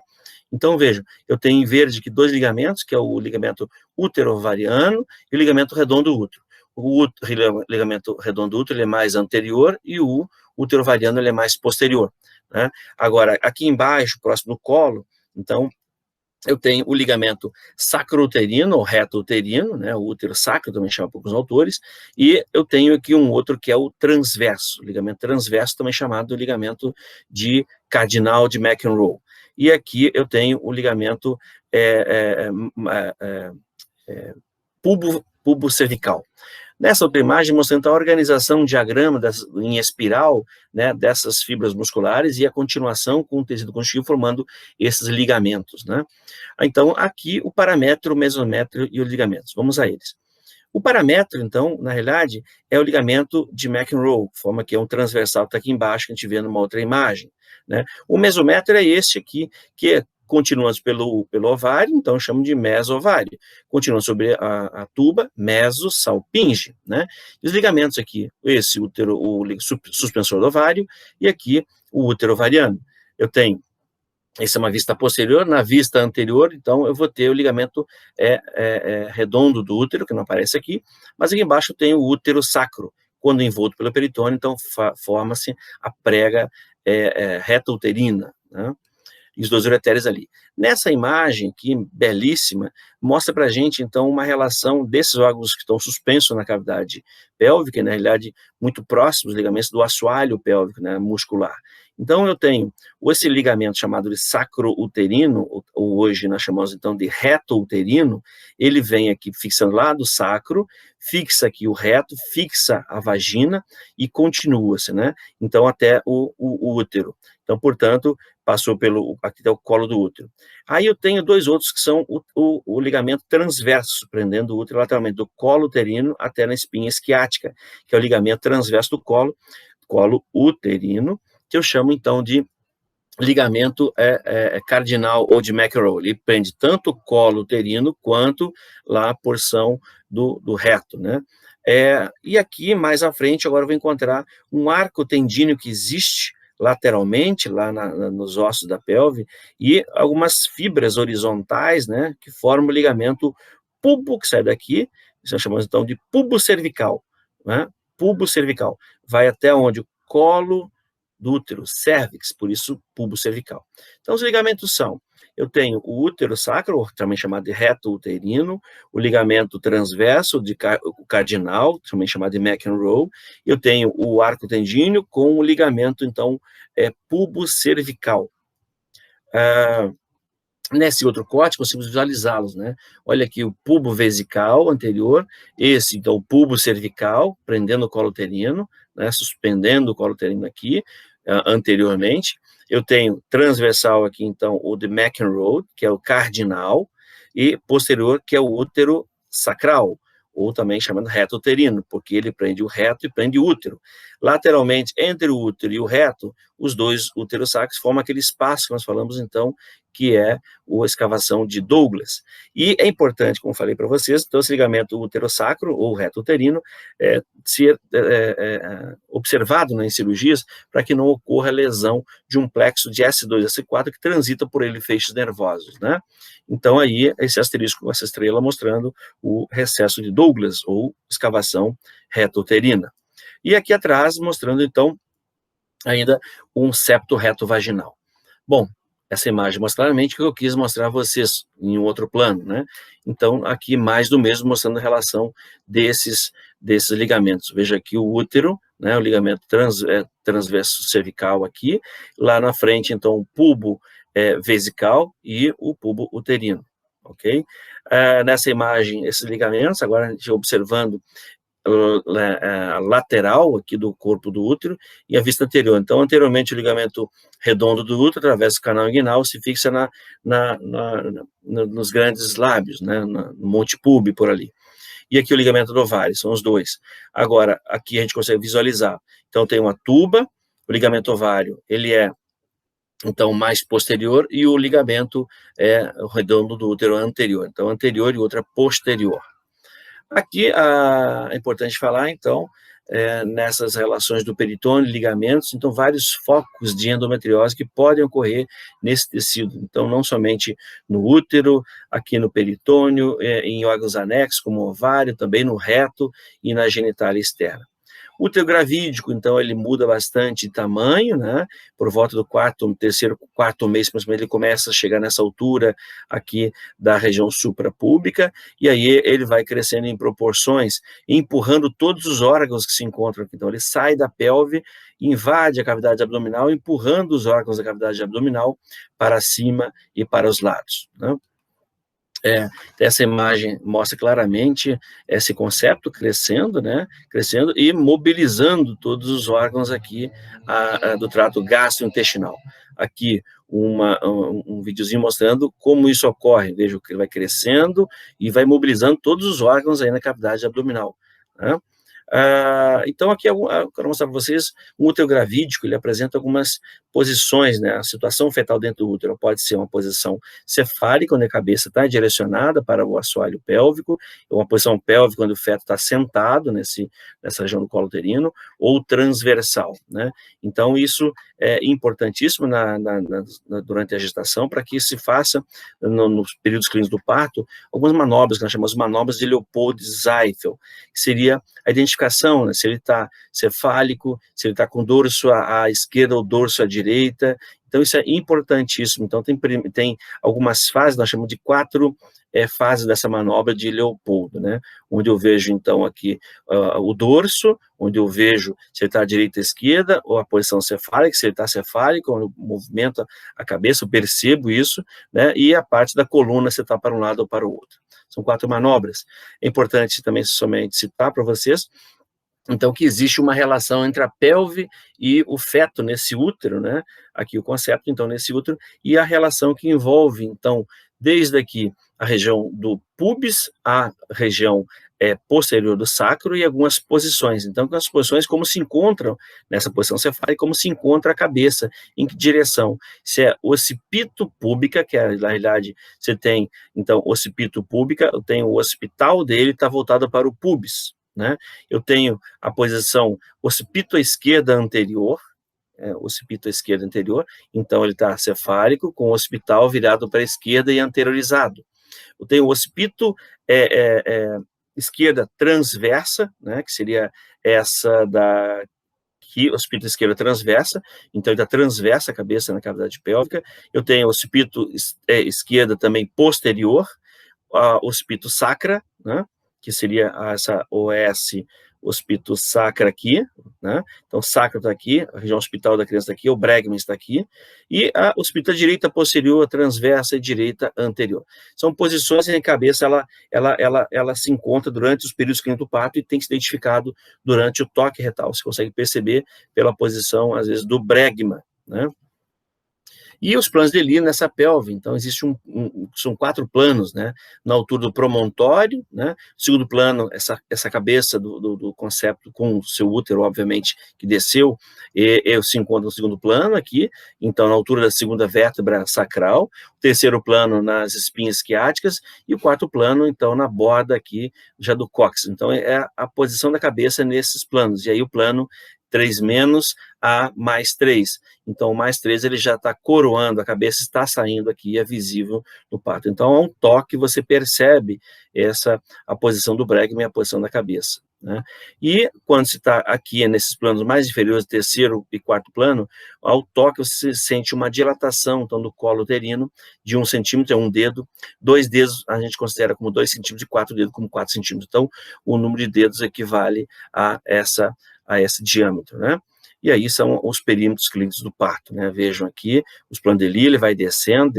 Então, veja, eu tenho em verde aqui dois ligamentos, que é o ligamento útero-ovariano e o ligamento redondo útero. O ligamento redondo útero ele é mais anterior e o útero-ovariano ele é mais posterior, né? Agora, aqui embaixo, próximo do colo, então, eu tenho o ligamento sacro-uterino, ou reto-uterino, né, o útero sacro, também chama por alguns autores, e eu tenho aqui um outro que é o transverso, o ligamento transverso, também chamado ligamento de cardinal de McEnroe. E aqui eu tenho o ligamento pubo-cervical. Nessa outra imagem, mostrando a organização, um diagrama em espiral, né, dessas fibras musculares e a continuação com o tecido conjuntivo formando esses ligamentos, né? Então, aqui o paramétrio, o mesométrio e os ligamentos. Vamos a eles. O paramétrio, então, na realidade, é o ligamento de McEnroe, forma que é um transversal que está aqui embaixo, que a gente vê numa outra imagem, né? O mesométrio é este aqui, que é continuando pelo ovário, então chamo de mesovário. Continua sobre a tuba, mesosalpinge, né? E os ligamentos aqui, esse útero, o suspensor do ovário, e aqui o útero ovariano. Eu tenho, essa é uma vista posterior, na vista anterior, então eu vou ter o ligamento redondo do útero, que não aparece aqui, mas aqui embaixo tem o útero sacro, quando envolto pelo peritônio, então forma-se a prega reta uterina, né? e os dois ureteres ali. Nessa imagem aqui, belíssima, mostra para a gente, então, uma relação desses órgãos que estão suspensos na cavidade pélvica, na realidade, muito próximos, ligamentos do assoalho pélvico, né, muscular. Então, eu tenho esse ligamento chamado de sacro-uterino, ou hoje nós chamamos, então, de reto-uterino, ele vem aqui fixando lá do sacro, fixa aqui o reto, fixa a vagina e continua-se, né? Então, até o útero. Então, portanto, passou pelo, aqui até o colo do útero. Aí eu tenho dois outros que são o ligamento transverso, prendendo o útero lateralmente, do colo uterino até na espinha esquiática, que é o ligamento transverso do colo uterino, que eu chamo, então, de ligamento cardinal ou de McEnroe. Ele prende tanto o colo uterino quanto lá a porção do reto, né? E aqui, mais à frente, agora eu vou encontrar um arco tendíneo que existe lateralmente, lá nos ossos da pelve, e algumas fibras horizontais, né, que formam o ligamento pubo, que sai daqui, nós chamamos então de pubo cervical, né? Pubo cervical. Vai até onde? O colo do útero, cervix, por isso pubo cervical. Então, os ligamentos são, eu tenho o útero sacro, também chamado de reto uterino, o ligamento transverso, o cardinal, também chamado de McEnroe, eu tenho o arco tendíneo com o ligamento, então, pubo cervical. Nesse outro corte, conseguimos visualizá-los, né? Olha aqui o pubo vesical anterior, esse, então, o pubo cervical, prendendo o colo uterino, né, suspendendo o colo uterino aqui, anteriormente. Eu tenho transversal aqui, então, o de McEnroe, que é o cardinal, e posterior, que é o útero sacral, ou também chamado reto uterino, porque ele prende o reto e prende o útero. Lateralmente, entre o útero e o reto, os dois úteros sacros formam aquele espaço que nós falamos, então, que é a escavação de Douglas. E é importante, como falei para vocês, então, esse ligamento uterosacro, ou reto uterino, ser observado, né, em cirurgias, para que não ocorra lesão de um plexo de S2, S4, que transita por ele feixes nervosos, né? Então, aí, esse asterisco com essa estrela mostrando o recesso de Douglas, ou escavação reto-uterina. E aqui atrás, mostrando, então, ainda um septo reto vaginal. Bom, essa imagem mostra claramente o que eu quis mostrar a vocês em um outro plano, né? Então, aqui mais do mesmo, mostrando a relação desses ligamentos. Veja aqui o útero, né, o ligamento transverso cervical aqui, lá na frente, então, o pubo vesical e o pubo uterino, ok? Nessa imagem, esses ligamentos, agora a gente observando a lateral aqui do corpo do útero e a vista anterior. Então, anteriormente, o ligamento redondo do útero, através do canal inguinal, se fixa nos grandes lábios, né, no monte púbico por ali. E aqui o ligamento do ovário, são os dois. Agora, aqui a gente consegue visualizar. Então, tem uma tuba, o ligamento ovário, ele é, então, mais posterior, e o ligamento redondo do útero anterior. Então, anterior e outra posterior. Aqui é importante falar, então, nessas relações do peritônio, ligamentos, então, vários focos de endometriose que podem ocorrer nesse tecido. Então, não somente no útero, aqui no peritônio, em órgãos anexos, como o ovário, também no reto e na genitália externa. O útero gravídico, então, ele muda bastante de tamanho, né? Por volta do terceiro, quarto mês, ele começa a chegar nessa altura aqui da região suprapúbica, e aí ele vai crescendo em proporções, empurrando todos os órgãos que se encontram aqui. Então, ele sai da pelve, invade a cavidade abdominal, empurrando os órgãos da cavidade abdominal para cima e para os lados, né? Essa imagem mostra claramente esse conceito crescendo, né, crescendo e mobilizando todos os órgãos aqui do trato gastrointestinal. Aqui um videozinho mostrando como isso ocorre. Veja que ele vai crescendo e vai mobilizando todos os órgãos aí na cavidade abdominal, né? Então, aqui eu quero mostrar para vocês o útero gravídico. Ele apresenta algumas posições, né? A situação fetal dentro do útero pode ser uma posição cefálica, onde a cabeça está direcionada para o assoalho pélvico, uma posição pélvica onde o feto está sentado nessa região do colo uterino, ou transversal, né? Então, isso é importantíssimo durante a gestação, para que se faça, nos períodos clínicos do parto, algumas manobras que nós chamamos de manobras de Leopold-Seifel, que seria a identificação identificação, né, se ele está cefálico, se ele está com dorso à esquerda ou dorso à direita. Então, isso é importantíssimo. Então, tem algumas fases, nós chamamos de 4 fases dessa manobra de Leopoldo, né? Onde eu vejo, então, aqui o dorso, onde eu vejo se ele está à direita ou à esquerda, ou a posição cefálica, se ele está cefálico, onde eu movimento a cabeça, eu percebo isso, né? E a parte da coluna, se está para um lado ou para o outro. São 4 manobras. É importante também somente citar para vocês, então, que existe uma relação entre a pelve e o feto nesse útero, né? Aqui o conceito, então, nesse útero, e a relação que envolve, então, desde aqui a região do pubis, a região posterior do sacro e algumas posições. Então, as posições, como se encontram nessa posição cefálica, como se encontra a cabeça, em que direção? Se é occipito púbica, que é, na realidade, você tem, então, occipito púbica, eu tenho o occipital dele, está voltado para o pubis, né? Eu tenho a posição occipito à esquerda anterior, occipito à esquerda anterior, então ele está cefálico, com o occipital virado para a esquerda e anteriorizado. Eu tenho o occipito esquerda transversa, né, que seria essa daqui, occipito esquerda transversa, então ele está transversa a cabeça na cavidade pélvica. Eu tenho o occipito esquerda também posterior, occipito sacra, né, que seria essa OS, occipito sacra aqui, né? Então, sacro está aqui, a região occipital da criança está aqui, o bregma está aqui, e a occipito direita posterior, transversa e direita anterior. São posições em que a cabeça ela se encontra durante os períodos clínicos do parto e tem que ser identificado durante o toque retal. Você consegue perceber pela posição, às vezes, do bregma, né? E os planos de Elie nessa pelve, então existe são 4 planos, né, na altura do promontório, né, segundo plano, essa cabeça do concepto com o seu útero, obviamente, que desceu, se encontra no segundo plano aqui, então na altura da segunda vértebra sacral, o terceiro plano nas espinhas esquiáticas, e o quarto plano, então, na borda aqui, já do cóccix. Então é a posição da cabeça nesses planos, e aí o plano 3 menos a mais 3. Então, o mais 3 ele já está coroando, a cabeça está saindo aqui, é visível no parto. Então, a um toque, você percebe a posição do bregma e a posição da cabeça, né? E quando se está aqui, nesses planos mais inferiores, terceiro e quarto plano, ao toque você sente uma dilatação, então, do colo uterino, de 1 centímetro, é um dedo, 2 dedos a gente considera como 2 centímetros, e 4 dedos como 4 centímetros. Então, o número de dedos equivale a esse diâmetro, né? E aí são os perímetros clínicos do parto, né? Vejam aqui, os planos de Elie, ele vai descendo,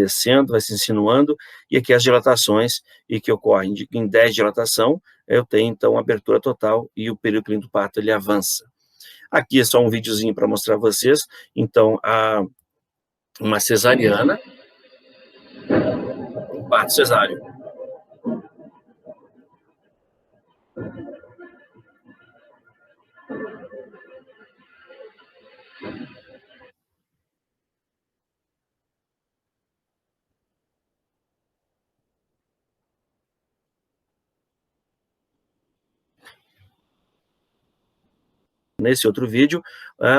vai se insinuando, e aqui as dilatações, e que ocorrem em 10 dilatação, eu tenho, então, abertura total, e o período clínico do parto, ele avança. Aqui é só um videozinho para mostrar a vocês, então, uma cesariana, um parto cesáreo. Nesse outro vídeo,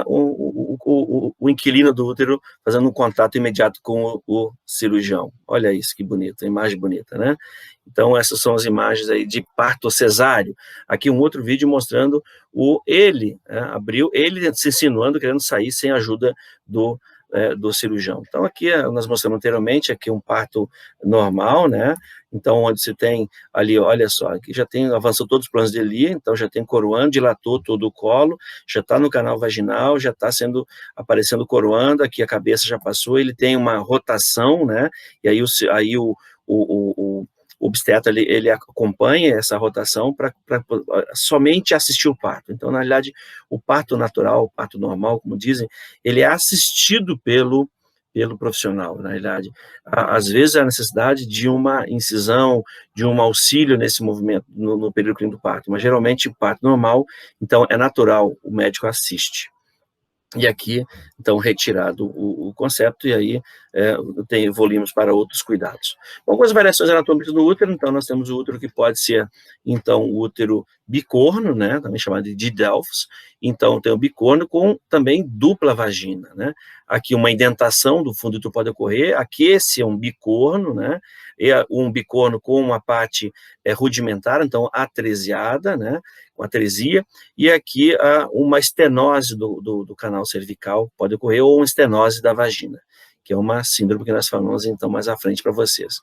o inquilino do útero fazendo um contato imediato com o cirurgião. Olha isso, que bonito, imagem bonita, né? Então, essas são as imagens aí de parto cesáreo. Aqui um outro vídeo mostrando ele se insinuando, querendo sair sem a ajuda do cirurgião. Então, aqui nós mostramos anteriormente, aqui um parto normal, né? Então, onde você tem ali, olha só, aqui já avançou todos os planos de Elie, então já tem coroando, dilatou todo o colo, já está no canal vaginal, já está aparecendo coroando, aqui a cabeça já passou, ele tem uma rotação, né? E aí o obstetra, ele acompanha essa rotação para somente assistir o parto. Então, na realidade, o parto natural, o parto normal, como dizem, ele é assistido pelo profissional, na realidade. Às vezes, há necessidade de uma incisão, de um auxílio nesse movimento, no período clínico do parto, mas geralmente o parto normal, então é natural, o médico assiste. E aqui, então, retirado o concepto, e aí evoluímos para outros cuidados. Bom, com as variações anatômicas do útero, então, nós temos o útero que pode ser, então, o útero bicorno, né, também chamado de Delphos. Então, tem o bicorno com também dupla vagina, né? Aqui uma indentação do fundo do útero pode ocorrer, aqui esse é um bicorno, né? E um bicorno com uma parte rudimentar, então atresiada, né? Com atresia, e aqui uma estenose do canal cervical pode ocorrer, ou uma estenose da vagina, que é uma síndrome que nós falamos, então, mais à frente para vocês.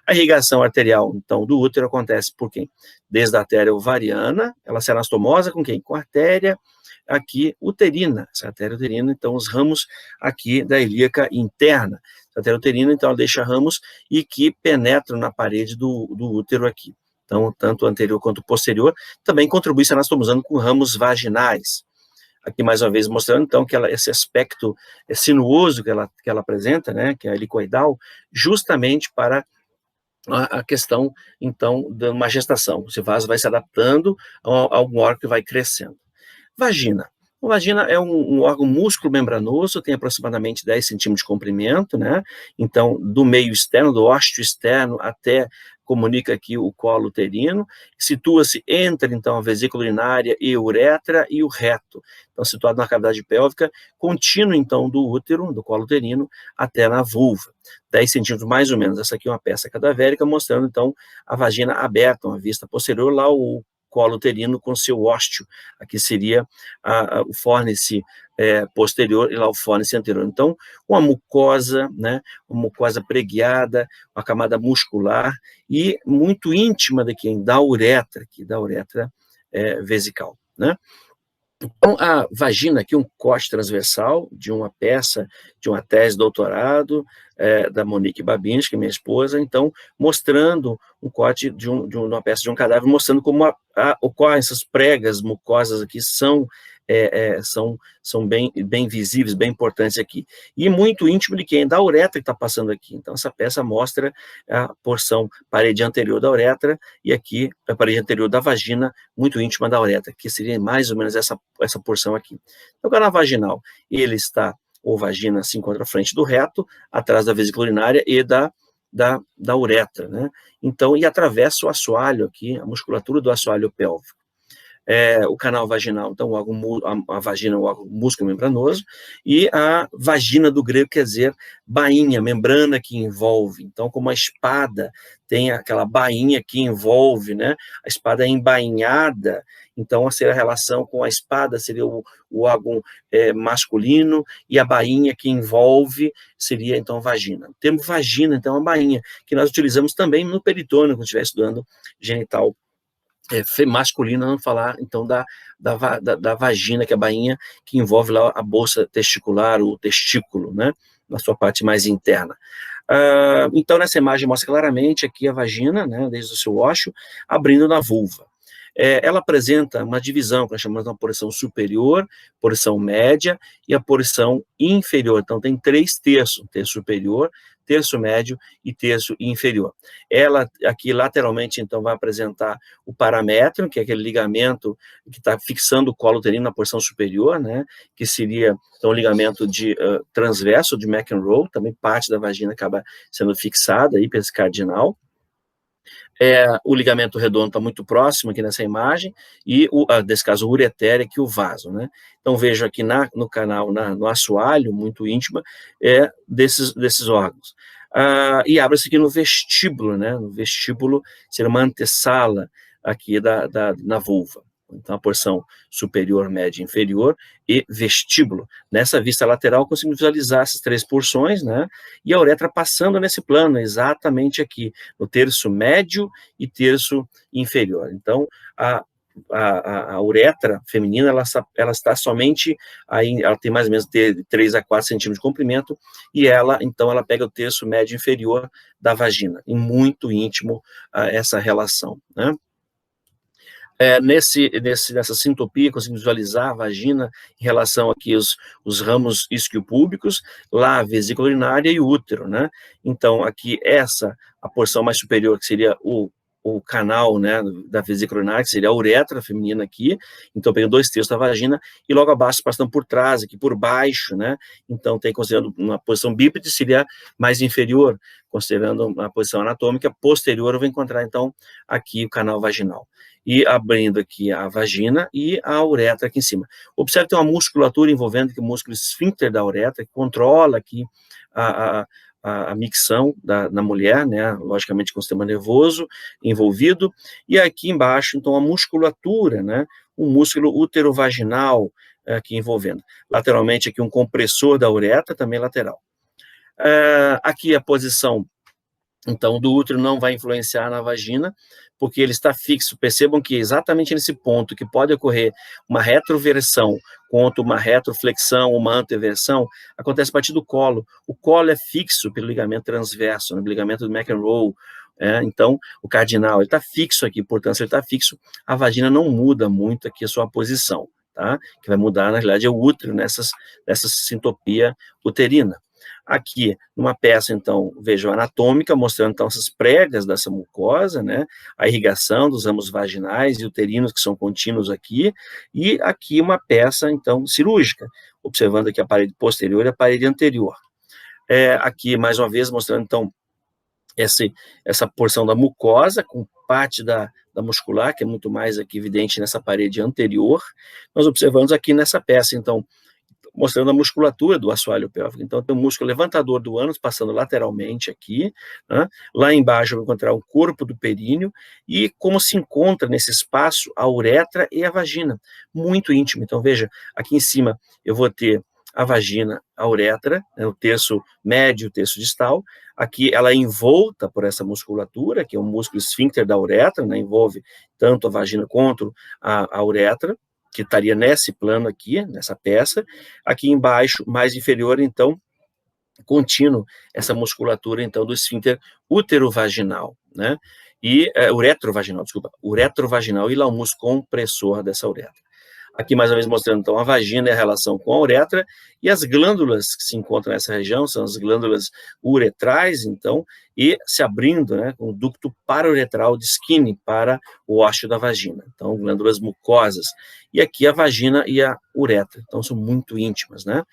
A irrigação arterial, então, do útero acontece por quem? Desde a artéria ovariana, ela se anastomosa com quem? Com a artéria aqui uterina, essa artéria uterina, então, os ramos aqui da ilíaca interna. A artéria uterina, então, ela deixa ramos e que penetram na parede do útero aqui. Então, tanto anterior quanto posterior, também contribui se anastomosando com ramos vaginais. Aqui, mais uma vez, mostrando, então, que esse aspecto sinuoso que ela apresenta, né, que é helicoidal, justamente para a questão, então, de uma gestação. Esse vaso vai se adaptando a algum órgão que vai crescendo. Vagina. A vagina é um órgão músculo-membranoso, tem aproximadamente 10 centímetros de comprimento, né? Então, do meio externo, do ósteo externo até comunica aqui o colo uterino, situa-se entre, então, a vesícula urinária e a uretra e o reto. Então, situado na cavidade pélvica, contínuo, então, do útero, do colo uterino, até na vulva. 10 centímetros mais ou menos. Essa aqui é uma peça cadavérica, mostrando, então, a vagina aberta, uma vista posterior, lá o colo uterino com seu ósteo, aqui seria o fórnice posterior e lá o fórnice anterior. Então, uma mucosa, né, uma mucosa preguiada, uma camada muscular e muito íntima de quem? Da uretra, aqui, da uretra vesical, né? Então, a vagina aqui, um corte transversal de uma peça, de uma tese de doutorado, da Monique Babinski, que é minha esposa, então, mostrando um corte de uma peça de um cadáver, mostrando como ocorrem essas pregas mucosas aqui, são bem visíveis, bem importantes aqui. E muito íntimo de quem? Da uretra que está passando aqui. Então, essa peça mostra a porção parede anterior da uretra e aqui a parede anterior da vagina, muito íntima da uretra, que seria mais ou menos essa porção aqui. Então, o canal vaginal, ele está, ou vagina se encontra à frente do reto, atrás da vesícula urinária e da uretra, né? Então, e atravessa o assoalho aqui, a musculatura do assoalho pélvico. O canal vaginal, então a vagina é um órgão músculo-membranoso, e a vagina do grego quer dizer bainha, membrana que envolve. Então, como a espada tem aquela bainha que envolve, né? A espada é embainhada, então seria a relação com a espada, seria o órgão masculino, e a bainha que envolve seria, então, vagina. O termo vagina, então, é uma bainha, que nós utilizamos também no peritônio, quando estiver estudando genital masculina, não falar, então, da vagina, que é a bainha, que envolve lá a bolsa testicular, o testículo, né, na sua parte mais interna. Então, nessa imagem mostra claramente aqui a vagina, né, desde o seu ósseo, abrindo na vulva. Ela apresenta uma divisão, que nós chamamos de uma porção superior, porção média e a porção inferior. Então, tem 3 terços, um terço superior, terço médio e terço inferior. Ela, aqui, lateralmente, então, vai apresentar o paramétrio, que é aquele ligamento que está fixando o colo uterino na porção superior, né, que seria, então, o ligamento transverso de McEnroe, também parte da vagina acaba sendo fixada aí para esse cardinal. O ligamento redondo está muito próximo aqui nessa imagem, e, nesse caso, o ureter, aqui o vaso, né? Então, vejo aqui no canal, no assoalho, muito íntima, desses órgãos. E abre-se aqui no vestíbulo, né? No vestíbulo seria uma antessala aqui na vulva. Então, a porção superior, média e inferior, e vestíbulo. Nessa vista lateral, conseguimos visualizar essas 3 porções, né? E a uretra passando nesse plano, exatamente aqui, no terço médio e terço inferior. Então, a uretra feminina, ela está somente, aí, ela tem mais ou menos 3 a 4 centímetros de comprimento, e ela, então, ela pega o terço médio inferior da vagina, e muito íntimo essa relação, né? Nessa sintopia, conseguimos visualizar a vagina em relação aqui os ramos isquiopúbicos, lá a vesícula urinária e o útero, né? Então, aqui a porção mais superior, que seria o canal, né, da vesícula urinária, que seria a uretra feminina aqui, então pego 2/3 da vagina, e logo abaixo passando por trás, aqui por baixo, né, então tem, considerando uma posição bípede, seria mais inferior, considerando uma posição anatômica, posterior eu vou encontrar, então, aqui o canal vaginal. E abrindo aqui a vagina e a uretra aqui em cima. Observe que tem uma musculatura envolvendo aqui o músculo esfíncter da uretra, que controla aqui a micção na mulher, né, logicamente com o sistema nervoso envolvido, e aqui embaixo, então, a musculatura, né, o músculo útero-vaginal aqui envolvendo. Lateralmente aqui um compressor da uretra, também lateral. Aqui a posição, então, do útero não vai influenciar na vagina, porque ele está fixo. Percebam que exatamente nesse ponto que pode ocorrer uma retroversão contra uma retroflexão, uma anteversão, acontece a partir do colo. O colo é fixo pelo ligamento transverso, no ligamento do McEnroe. Então, o cardinal, ele está fixo aqui, portanto, se ele está fixo, a vagina não muda muito aqui a sua posição, tá? Que vai mudar, na realidade, é o útero nessa sintopia uterina. Aqui, numa peça, então, vejam, anatômica, mostrando, então, essas pregas dessa mucosa, né, a irrigação dos ramos vaginais e uterinos, que são contínuos aqui, e aqui uma peça, então, cirúrgica, observando aqui a parede posterior e a parede anterior. Aqui, mais uma vez, mostrando, então, essa porção da mucosa, com parte da muscular, que é muito mais aqui evidente nessa parede anterior. Nós observamos aqui nessa peça, então, mostrando a musculatura do assoalho pélvico. Então, tem o músculo levantador do ânus passando lateralmente aqui, né? Lá embaixo eu vou encontrar o corpo do períneo, e como se encontra nesse espaço a uretra e a vagina, muito íntimo. Então, veja, aqui em cima eu vou ter a vagina, a uretra, né, o terço médio, o terço distal. Aqui ela é envolta por essa musculatura, que é o músculo esfíncter da uretra, né, envolve tanto a vagina quanto a uretra, que estaria nesse plano aqui, nessa peça. Aqui embaixo, mais inferior, então, contínuo, essa musculatura, então, do esfíncter útero-vaginal, né? E uretrovaginal, desculpa, uretrovaginal, e lá o músculo compressor dessa uretra. Aqui, mais uma vez, mostrando, então, a vagina e a relação com a uretra, e as glândulas que se encontram nessa região são as glândulas uretrais, então, e se abrindo, né, com o ducto parauretral de Skinner para o ósseo da vagina. Então, glândulas mucosas. E aqui a vagina e a uretra, então, são muito íntimas, né?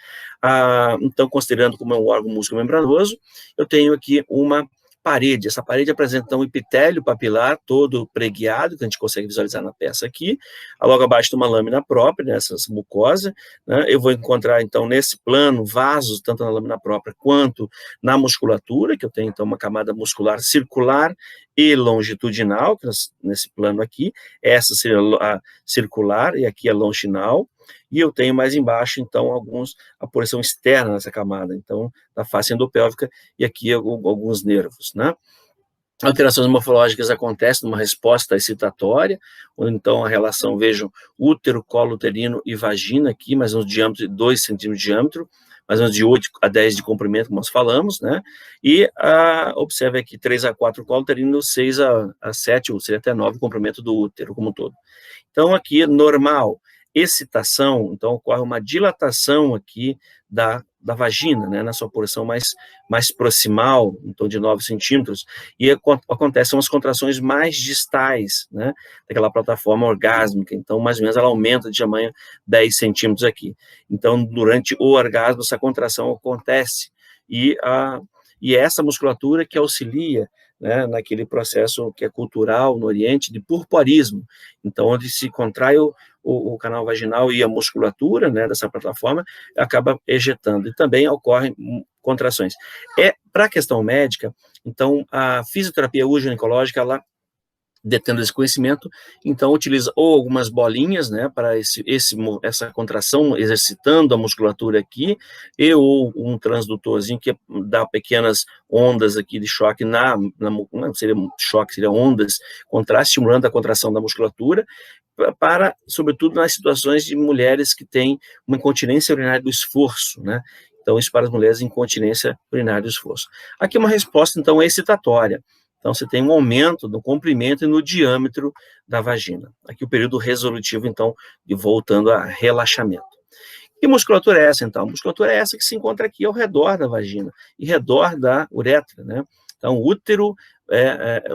Então, considerando como é um órgão músculo-membranoso, eu tenho aqui uma parede. Essa parede apresenta um epitélio papilar todo preguiado, que a gente consegue visualizar na peça aqui. Logo abaixo tem uma lâmina própria, nessa mucosa, né? Eu vou encontrar, então, nesse plano, vasos, tanto na lâmina própria quanto na musculatura, que eu tenho, então, uma camada muscular circular e longitudinal, nesse plano aqui. Essa seria a circular e aqui a longitudinal. E eu tenho mais embaixo, então, a porção externa nessa camada, então, da face endopélvica, e aqui alguns nervos, né? Alterações morfológicas acontecem numa resposta excitatória, onde, então, a relação, vejam, útero, colo uterino e vagina aqui, mais um diâmetro de 2 centímetros de diâmetro, mais ou menos de 8 a 10 de comprimento, como nós falamos, né? E observe aqui 3 a 4 colo uterino, 6 a 7, ou seja, até 9 comprimento do útero como um todo. Então, aqui, normal, excitação, então ocorre uma dilatação aqui da vagina, né, na sua porção mais proximal, em torno de 9 centímetros, e acontecem umas contrações mais distais, né, daquela plataforma orgásmica, então mais ou menos ela aumenta de tamanho 10 centímetros aqui. Então, durante o orgasmo, essa contração acontece, e essa musculatura que auxilia, né, naquele processo que é cultural no Oriente de purporismo, então onde se contrai o canal vaginal e a musculatura, né, dessa plataforma, acaba ejetando, e também ocorrem contrações. Para a questão médica, então, a fisioterapia urogenicológica, ela, detendo esse conhecimento, então utiliza ou algumas bolinhas, né, para essa contração, exercitando a musculatura aqui, ou um transdutorzinho que dá pequenas ondas aqui de choque não seria choque, seria ondas, estimulando a contração da musculatura, para, sobretudo, nas situações de mulheres que têm uma incontinência urinária do esforço, né? Então, isso para as mulheres, incontinência urinária do esforço. Aqui uma resposta, então, excitatória. Então, você tem um aumento no comprimento e no diâmetro da vagina. Aqui o período resolutivo, então, voltando a relaxamento. Que musculatura é essa, então? A musculatura é essa que se encontra aqui ao redor da vagina e redor da uretra, né? Então, útero,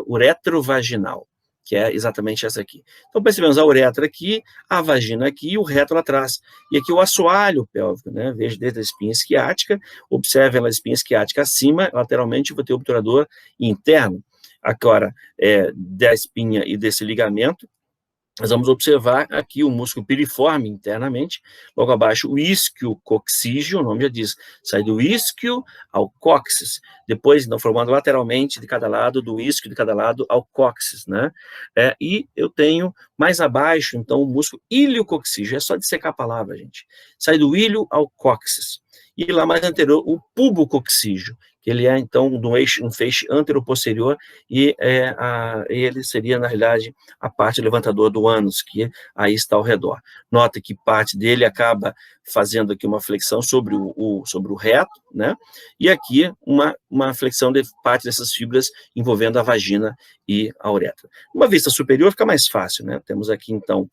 uretrovaginal, que é exatamente essa aqui. Então, percebemos a uretra aqui, a vagina aqui e o reto lá atrás. E aqui o assoalho pélvico, né? Veja desde a espinha esquiática, observe a espinha esquiática acima, lateralmente vai ter o obturador interno. Agora, da espinha e desse ligamento, nós vamos observar aqui o músculo piriforme internamente, logo abaixo o isquio-coxígeo, o nome já diz, sai do isquio ao cóccix, depois então, formando lateralmente de cada lado, do isquio de cada lado ao cóccix, né? E eu tenho mais abaixo, então, o músculo iliocoxígeo, é só dissecar a palavra, gente, sai do ilho ao cóccix, e lá mais anterior, o pubocoxígeo, que ele é, então, um feixe anteroposterior, e ele seria, na realidade, a parte levantadora do ânus, que aí está ao redor. Nota que parte dele acaba fazendo aqui uma flexão sobre o reto, né? E aqui uma flexão de parte dessas fibras envolvendo a vagina e a uretra. Uma vista superior fica mais fácil, né? Temos aqui, então,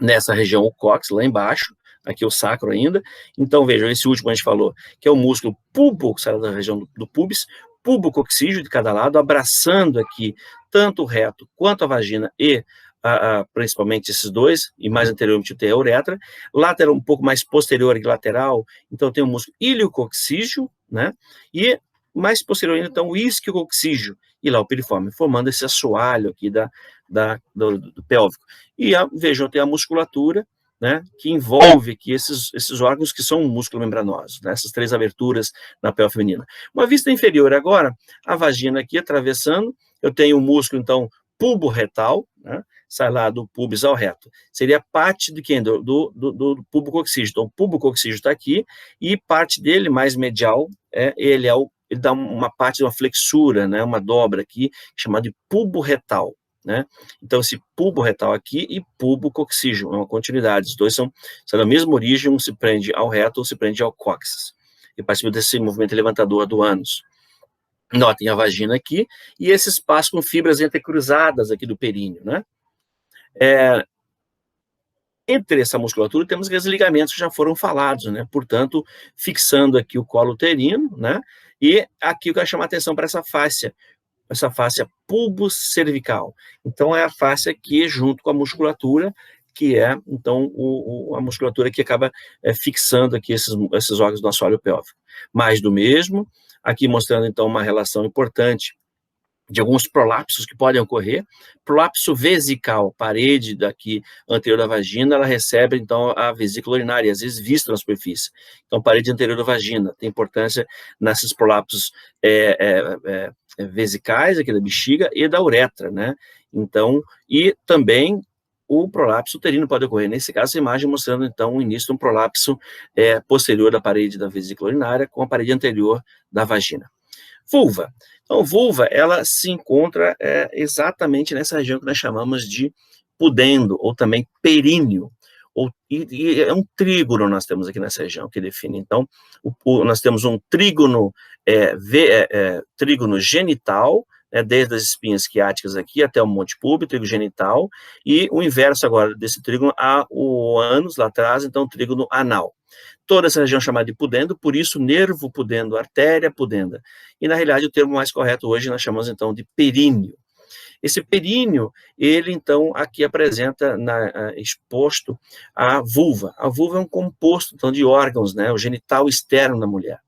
nessa região o cóccix, lá embaixo, aqui o sacro ainda. Então, vejam, esse último a gente falou, que é o músculo pubo, que sai da região do pubis, pubocoxígeo de cada lado, abraçando aqui tanto o reto quanto a vagina e principalmente esses dois, e mais anteriormente tem a uretra, lateral um pouco mais posterior que lateral, então tem o músculo iliocoxígeo, né, e mais posterior ainda, então, o isquiocoxígeo, e lá o piriforme, formando esse assoalho aqui do pélvico. E vejam, tem a musculatura, né, que envolve aqui esses órgãos que são músculo membranosos, né, essas três aberturas na pelve feminina. Uma vista inferior agora, a vagina aqui atravessando, eu tenho o músculo, então, pubo-retal, né, sai lá do pubis ao reto. Seria parte de quem? Do pubocoxígeo. Então, o pubocoxígeo está aqui, e parte dele, mais medial, ele dá uma parte de uma flexura, né, uma dobra aqui, chamada de pubo-retal. Né? Então, esse pubo retal aqui e pubocoxígeo, é uma continuidade, os dois são da mesma origem, um se prende ao reto, ou se prende ao cóccix, e participa desse movimento levantador do ânus. Notem a vagina aqui, e esse espaço com fibras entrecruzadas aqui do períneo, né? Entre essa musculatura temos aqueles ligamentos que já foram falados, né? Portanto, fixando aqui o colo uterino, né? E aqui eu quero chamar a atenção para essa fáscia pubocervical. Então, é a fáscia que, junto com a musculatura, que é, então, a musculatura que acaba fixando aqui esses órgãos do assoalho pélvico. Mais do mesmo, aqui mostrando, então, uma relação importante de alguns prolapsos que podem ocorrer. Prolapso vesical, parede daqui anterior da vagina, ela recebe, então, a vesícula urinária, às vezes vista na superfície. Então, parede anterior da vagina tem importância nesses prolapsos vesicais, aqui da bexiga, e da uretra, né? Então, e também o prolapso uterino pode ocorrer. Nesse caso, essa imagem mostrando, então, o início de um prolapso posterior da parede da vesícula urinária com a parede anterior da vagina. Vulva. Então, vulva, ela se encontra exatamente nessa região que nós chamamos de pudendo, ou também períneo. E é um trígono nós temos aqui nessa região que define. Então, nós temos um trígono, trígono genital, desde as espinhas esquiáticas aqui até o monte púbico, trígono genital, e o inverso agora desse trígono, o ânus lá atrás, então o trígono anal. Toda essa região chamada de pudendo, por isso nervo pudendo, artéria pudenda. E na realidade o termo mais correto hoje nós chamamos então de períneo. Esse períneo, ele então aqui apresenta exposto a vulva. A vulva é um composto então de órgãos, né, o genital externo da mulher,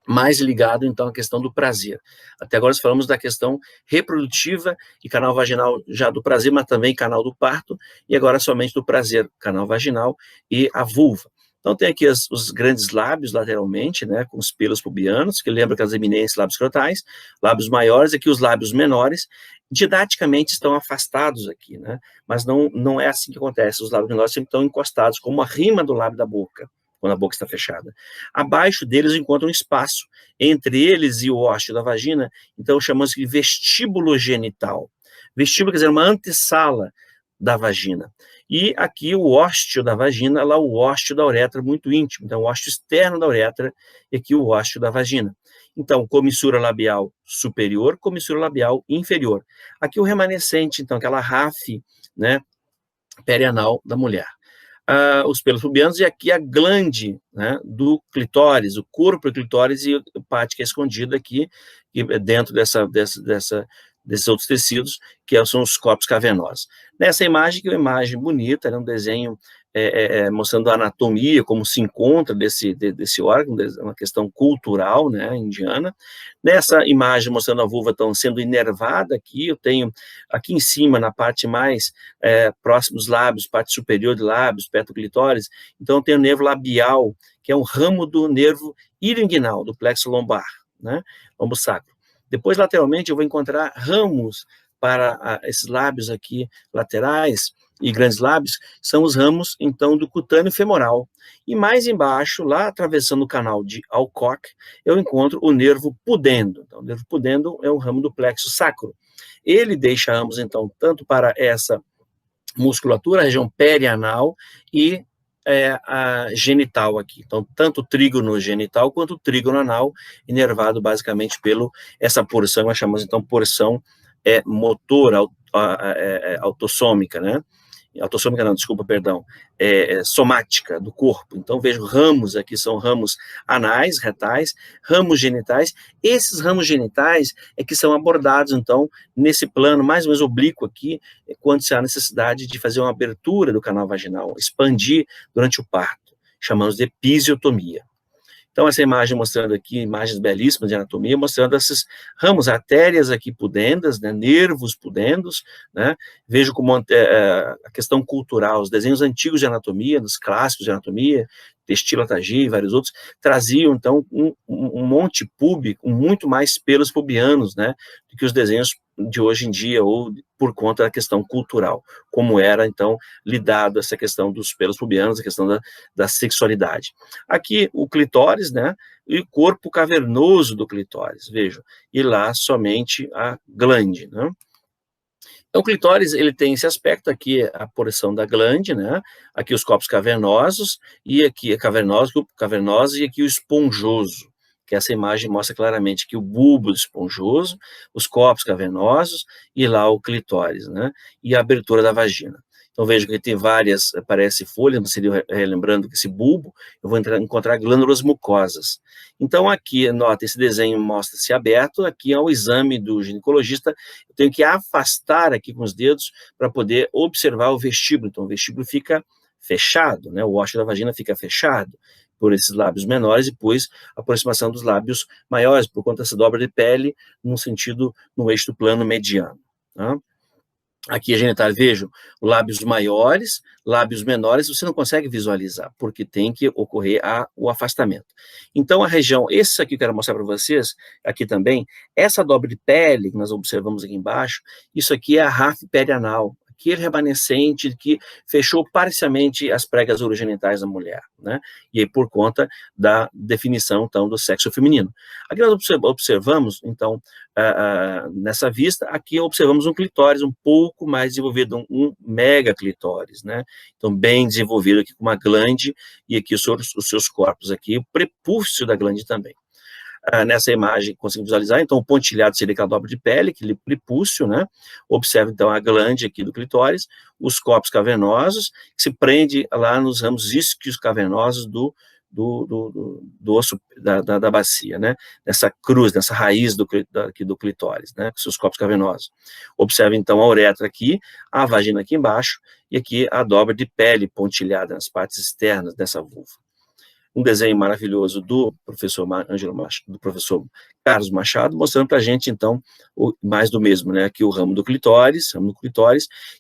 mais ligado então à questão do prazer. Até agora nós falamos da questão reprodutiva e canal vaginal já do prazer, mas também canal do parto, e agora somente do prazer, canal vaginal e a vulva. Então, tem aqui os grandes lábios lateralmente, né, com os pelos pubianos, que lembra aquelas eminências lábios escrotais, lábios maiores, aqui os lábios menores, didaticamente estão afastados aqui, né, mas não é assim que acontece, os lábios menores sempre estão encostados, como a rima do lábio da boca, quando a boca está fechada. Abaixo deles encontra um espaço, entre eles e o ósseo da vagina, então chamamos de vestíbulo genital. Vestíbulo quer dizer uma antessala da vagina. E aqui o ósseo da vagina, lá o ósseo da uretra, muito íntimo. Então, o ósseo externo da uretra e aqui o ósseo da vagina. Então, comissura labial superior, comissura labial inferior. Aqui o remanescente, então, aquela rafe, né, perianal da mulher. Os pelos pubianos, e aqui a glande, né, do clitóris, o corpo do clitóris e a parte que é escondida aqui, que dentro desses outros tecidos, que são os corpos cavernosos. Nessa imagem, que é uma imagem bonita, né, um desenho mostrando a anatomia, como se encontra desse órgão, uma questão cultural, né, indiana. Nessa imagem, mostrando a vulva sendo inervada aqui, eu tenho aqui em cima, na parte mais próxima dos lábios, parte superior de lábios, perto do clitóris, então eu tenho o nervo labial, que é um ramo do nervo ilioinguinal, do plexo lombar, né, lombo sacro. Depois, lateralmente, eu vou encontrar ramos para esses lábios aqui laterais, e grandes lábios, são os ramos, então, do cutâneo femoral. E mais embaixo, lá atravessando o canal de Alcock, eu encontro o nervo pudendo. Então, o nervo pudendo é um ramo do plexo sacro. Ele deixa ramos, então, tanto para essa musculatura, a região perianal e a genital aqui. Então, tanto o trígono genital quanto o trígono anal, inervado basicamente essa porção, nós chamamos, então, porção motora, autossômica, né? Autossômica não, desculpa, perdão, somática do corpo. Então, vejo ramos aqui, são ramos anais, retais, ramos genitais. Esses ramos genitais é que são abordados, então, nesse plano mais ou menos oblíquo aqui, quando se há necessidade de fazer uma abertura do canal vaginal, expandir durante o parto, chamamos de episiotomia. Então, essa imagem mostrando aqui, imagens belíssimas de anatomia, mostrando esses ramos, artérias aqui pudendas, né, nervos pudendos, né, vejo como a questão cultural, os desenhos antigos de anatomia, dos clássicos de anatomia, Testila Tagi e vários outros, traziam, então, um monte púbico, com muito mais pelos pubianos, né, do que os desenhos de hoje em dia, ou por conta da questão cultural, como era, então, lidado essa questão dos pelos pubianos, a questão da sexualidade. Aqui, o clitóris, né, e o corpo cavernoso do clitóris, vejam, e lá somente a glande, né. Então, o clitóris, ele tem esse aspecto, aqui a porção da glande, né, aqui os corpos cavernosos, e aqui cavernoso, e aqui o esponjoso, que essa imagem mostra claramente que o bulbo esponjoso, os corpos cavernosos, e lá o clitóris, né, e a abertura da vagina. Então, vejo que tem várias, parece folhas, mas seria lembrando que esse bulbo, eu vou encontrar glândulas mucosas. Então, aqui, nota, esse desenho mostra-se aberto, aqui é o exame do ginecologista, eu tenho que afastar aqui com os dedos para poder observar o vestíbulo. Então, o vestíbulo fica fechado, né, o ósseo da vagina fica fechado por esses lábios menores, e depois a aproximação dos lábios maiores, por conta dessa dobra de pele, no eixo do plano mediano, tá? Aqui a genital, vejo lábios maiores, lábios menores, você não consegue visualizar, porque tem que ocorrer o afastamento. Então, a região, esse aqui que eu quero mostrar para vocês, aqui também, essa dobra de pele que nós observamos aqui embaixo, isso aqui é a ráfia perianal, aquele remanescente que fechou parcialmente as pregas urogenitais da mulher, né? E aí, por conta da definição, então, do sexo feminino. Aqui nós observamos, então, nessa vista, aqui observamos um clitóris um pouco mais desenvolvido, um megaclitóris, né? Então, bem desenvolvido aqui com uma glande, e aqui os seus corpos aqui, o prepúcio da glande também. Nessa imagem, conseguimos visualizar, então, o pontilhado seria aquela dobra de pele, aquele prepúcio, né? Observa, então, a glande aqui do clitóris, os corpos cavernosos, que se prende lá nos ramos isquios cavernosos do osso da bacia, né? Nessa cruz, nessa raiz aqui do clitóris, né? Com seus corpos cavernosos. Observa, então, a uretra aqui, a vagina aqui embaixo, e aqui a dobra de pele pontilhada nas partes externas dessa vulva. Um desenho maravilhoso do professor Carlos Machado, mostrando para a gente, então, mais do mesmo, né? Aqui o ramo do clitóris,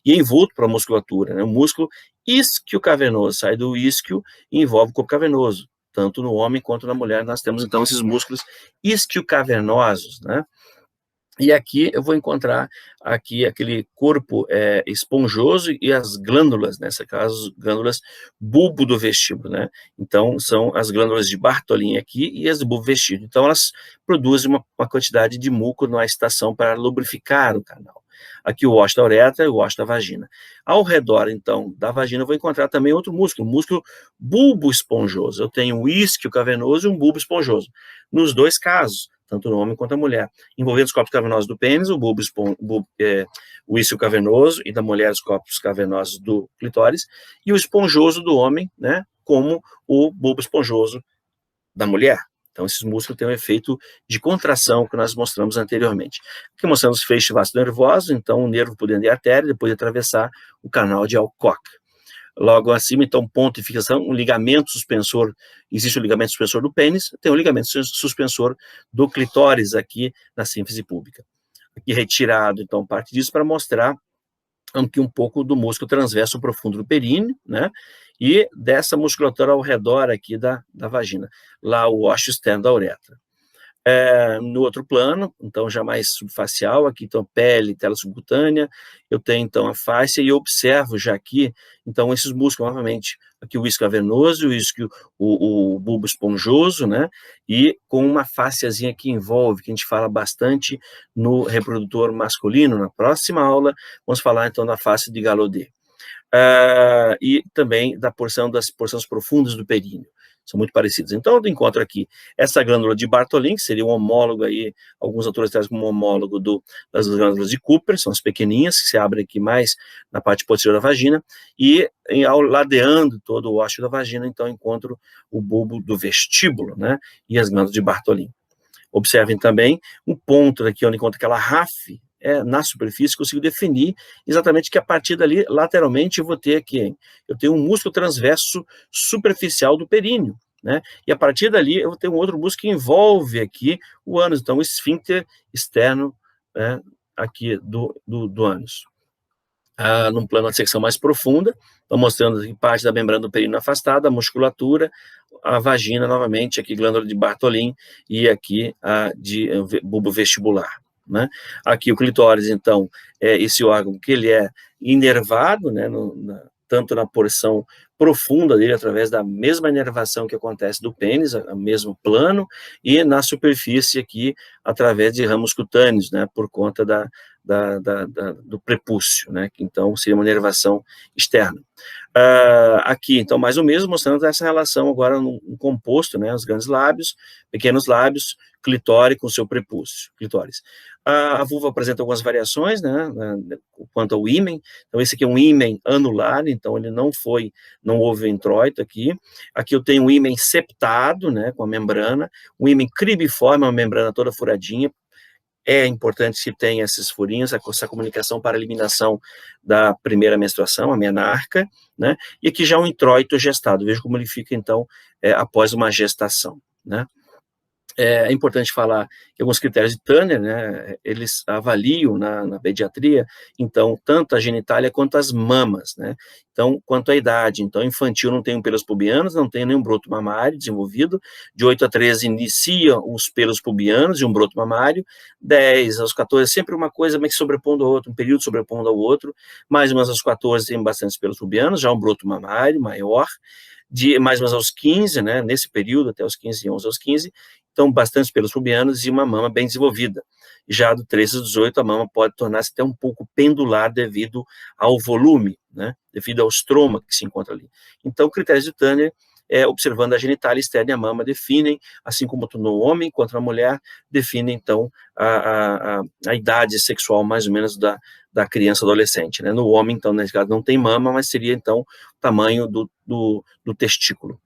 e envolto para a musculatura, né? O músculo isquio cavernoso, sai do isquio e envolve o corpo cavernoso, tanto no homem quanto na mulher, nós temos, então, esses músculos isquio cavernosos, né? E aqui eu vou encontrar aqui aquele corpo esponjoso e as glândulas, nesse caso, glândulas bulbo do vestíbulo, né? Então, são as glândulas de Bartolin aqui e as do bulbo vestíbulo. Então, elas produzem uma quantidade de muco na estação para lubrificar o canal. Aqui o ósseo da uretra e o ósseo da vagina. Ao redor, então, da vagina, eu vou encontrar também outro músculo, o músculo bulbo esponjoso. Eu tenho um isquio cavernoso e um bulbo esponjoso. Nos dois casos, tanto no homem quanto na mulher, envolvendo os corpos cavernosos do pênis, o isquio cavernoso, e da mulher os corpos cavernosos do clitóris, e o esponjoso do homem, né, como o bulbo esponjoso da mulher. Então, esses músculos têm um efeito de contração que nós mostramos anteriormente. Aqui mostramos os feixes vasos nervosos, então o nervo por dentro da artéria, depois de atravessar o canal de Alcock. Logo acima, então, ponto de fixação, um ligamento suspensor, existe o ligamento suspensor do pênis, tem o ligamento suspensor do clitóris aqui na sínfise púbica. Aqui retirado, então, parte disso para mostrar aqui um pouco do músculo transverso profundo do períneo, né, e dessa musculatura ao redor aqui da vagina, lá o ósseo externo da uretra. No outro plano, então já mais subfacial, aqui então pele, tela subcutânea, eu tenho então a fáscia e eu observo já aqui, então esses músculos novamente, aqui o isco cavernoso, o bulbo esponjoso, né, e com uma fásciazinha que envolve, que a gente fala bastante no reprodutor masculino. Na próxima aula, vamos falar então da face de Gallaudet. E também das porções profundas do períneo. São muito parecidos. Então, eu encontro aqui essa glândula de Bartholin, que seria um homólogo aí, alguns autores trazem como homólogo das glândulas de Cooper, são as pequeninhas, que se abrem aqui mais na parte posterior da vagina, e ladeando todo o ósseo da vagina, então, encontro o bulbo do vestíbulo, né, e as glândulas de Bartholin. Observem também um ponto aqui onde encontro aquela RAF, na superfície, consigo definir exatamente que a partir dali, lateralmente, eu vou ter aqui, eu tenho um músculo transverso superficial do períneo, né? E a partir dali, eu vou ter um outro músculo que envolve aqui o ânus, então o esfíncter externo, né, aqui do ânus. Num plano de secção mais profunda, estou mostrando aqui parte da membrana do períneo afastada, a musculatura, a vagina novamente, aqui glândula de Bartholin e aqui a de bulbo vestibular. Né? Aqui o clitóris, então, é esse órgão que ele é inervado, né, tanto na porção profunda dele, através da mesma inervação que acontece do pênis, o mesmo plano, e na superfície aqui, através de ramos cutâneos, né, por conta do prepúcio, né, que então seria uma inervação externa. Aqui, então, mais o mesmo, mostrando essa relação agora no composto, né, os grandes lábios, pequenos lábios, clitóris com seu prepúcio, clitóris. A vulva apresenta algumas variações, né, quanto ao ímen. Então, esse aqui é um ímen anular, então ele não houve introito aqui. Aqui eu tenho um ímen septado, né, com a membrana, um ímen cribiforme, uma membrana toda furadinha. É importante que tenha esses furinhos, essa comunicação para a eliminação da primeira menstruação, a menarca, né, e aqui já um introito gestado. Veja como ele fica, então, após uma gestação, né. É importante falar que alguns critérios de Turner, né, eles avaliam na pediatria, então, tanto a genitália quanto as mamas, né, então, quanto à idade, então, infantil não tem pelos pubianos, não tem nenhum broto mamário desenvolvido, de 8 a 13 inicia os pelos pubianos e um broto mamário, 10 aos 14, sempre uma coisa meio que sobrepondo a outra, um período sobrepondo ao outro, mais ou menos aos 14 tem bastantes pelos pubianos, já um broto mamário maior, mais ou menos aos 15, né, nesse período, até os 15, 11 aos 15, então bastante pelos pubianos e uma mama bem desenvolvida. Já do 13 ao 18, a mama pode tornar-se até um pouco pendular devido ao volume, né, devido ao estroma que se encontra ali. Então, critérios de Turner, observando a genitália externa e a mama, definem, assim como no homem quanto na mulher, definem, então, a idade sexual, mais ou menos, da criança adolescente, né? No homem, então, nesse caso, não tem mama, mas seria, então, o tamanho do testículo.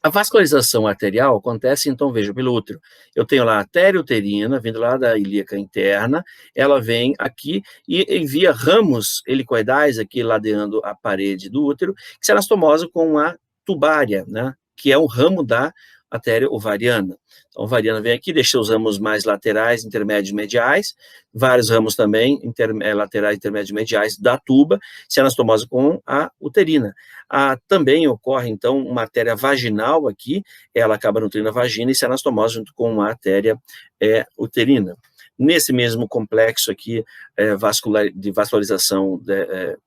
A vascularização arterial acontece, então, veja, pelo útero. Eu tenho lá a artéria uterina, vindo lá da ilíaca interna, ela vem aqui e envia ramos helicoidais aqui ladeando a parede do útero, que se anastomosa com a tubária, né, que é um ramo da artéria ovariana. Então, a ovariana vem aqui, deixa os ramos mais laterais, intermédios e mediais, vários ramos também, laterais, intermédios e mediais da tuba, se anastomosa com a uterina. Também ocorre, então, uma artéria vaginal aqui, ela acaba nutrindo a vagina e se anastomosa junto com uma artéria uterina. Nesse mesmo complexo aqui de vascularização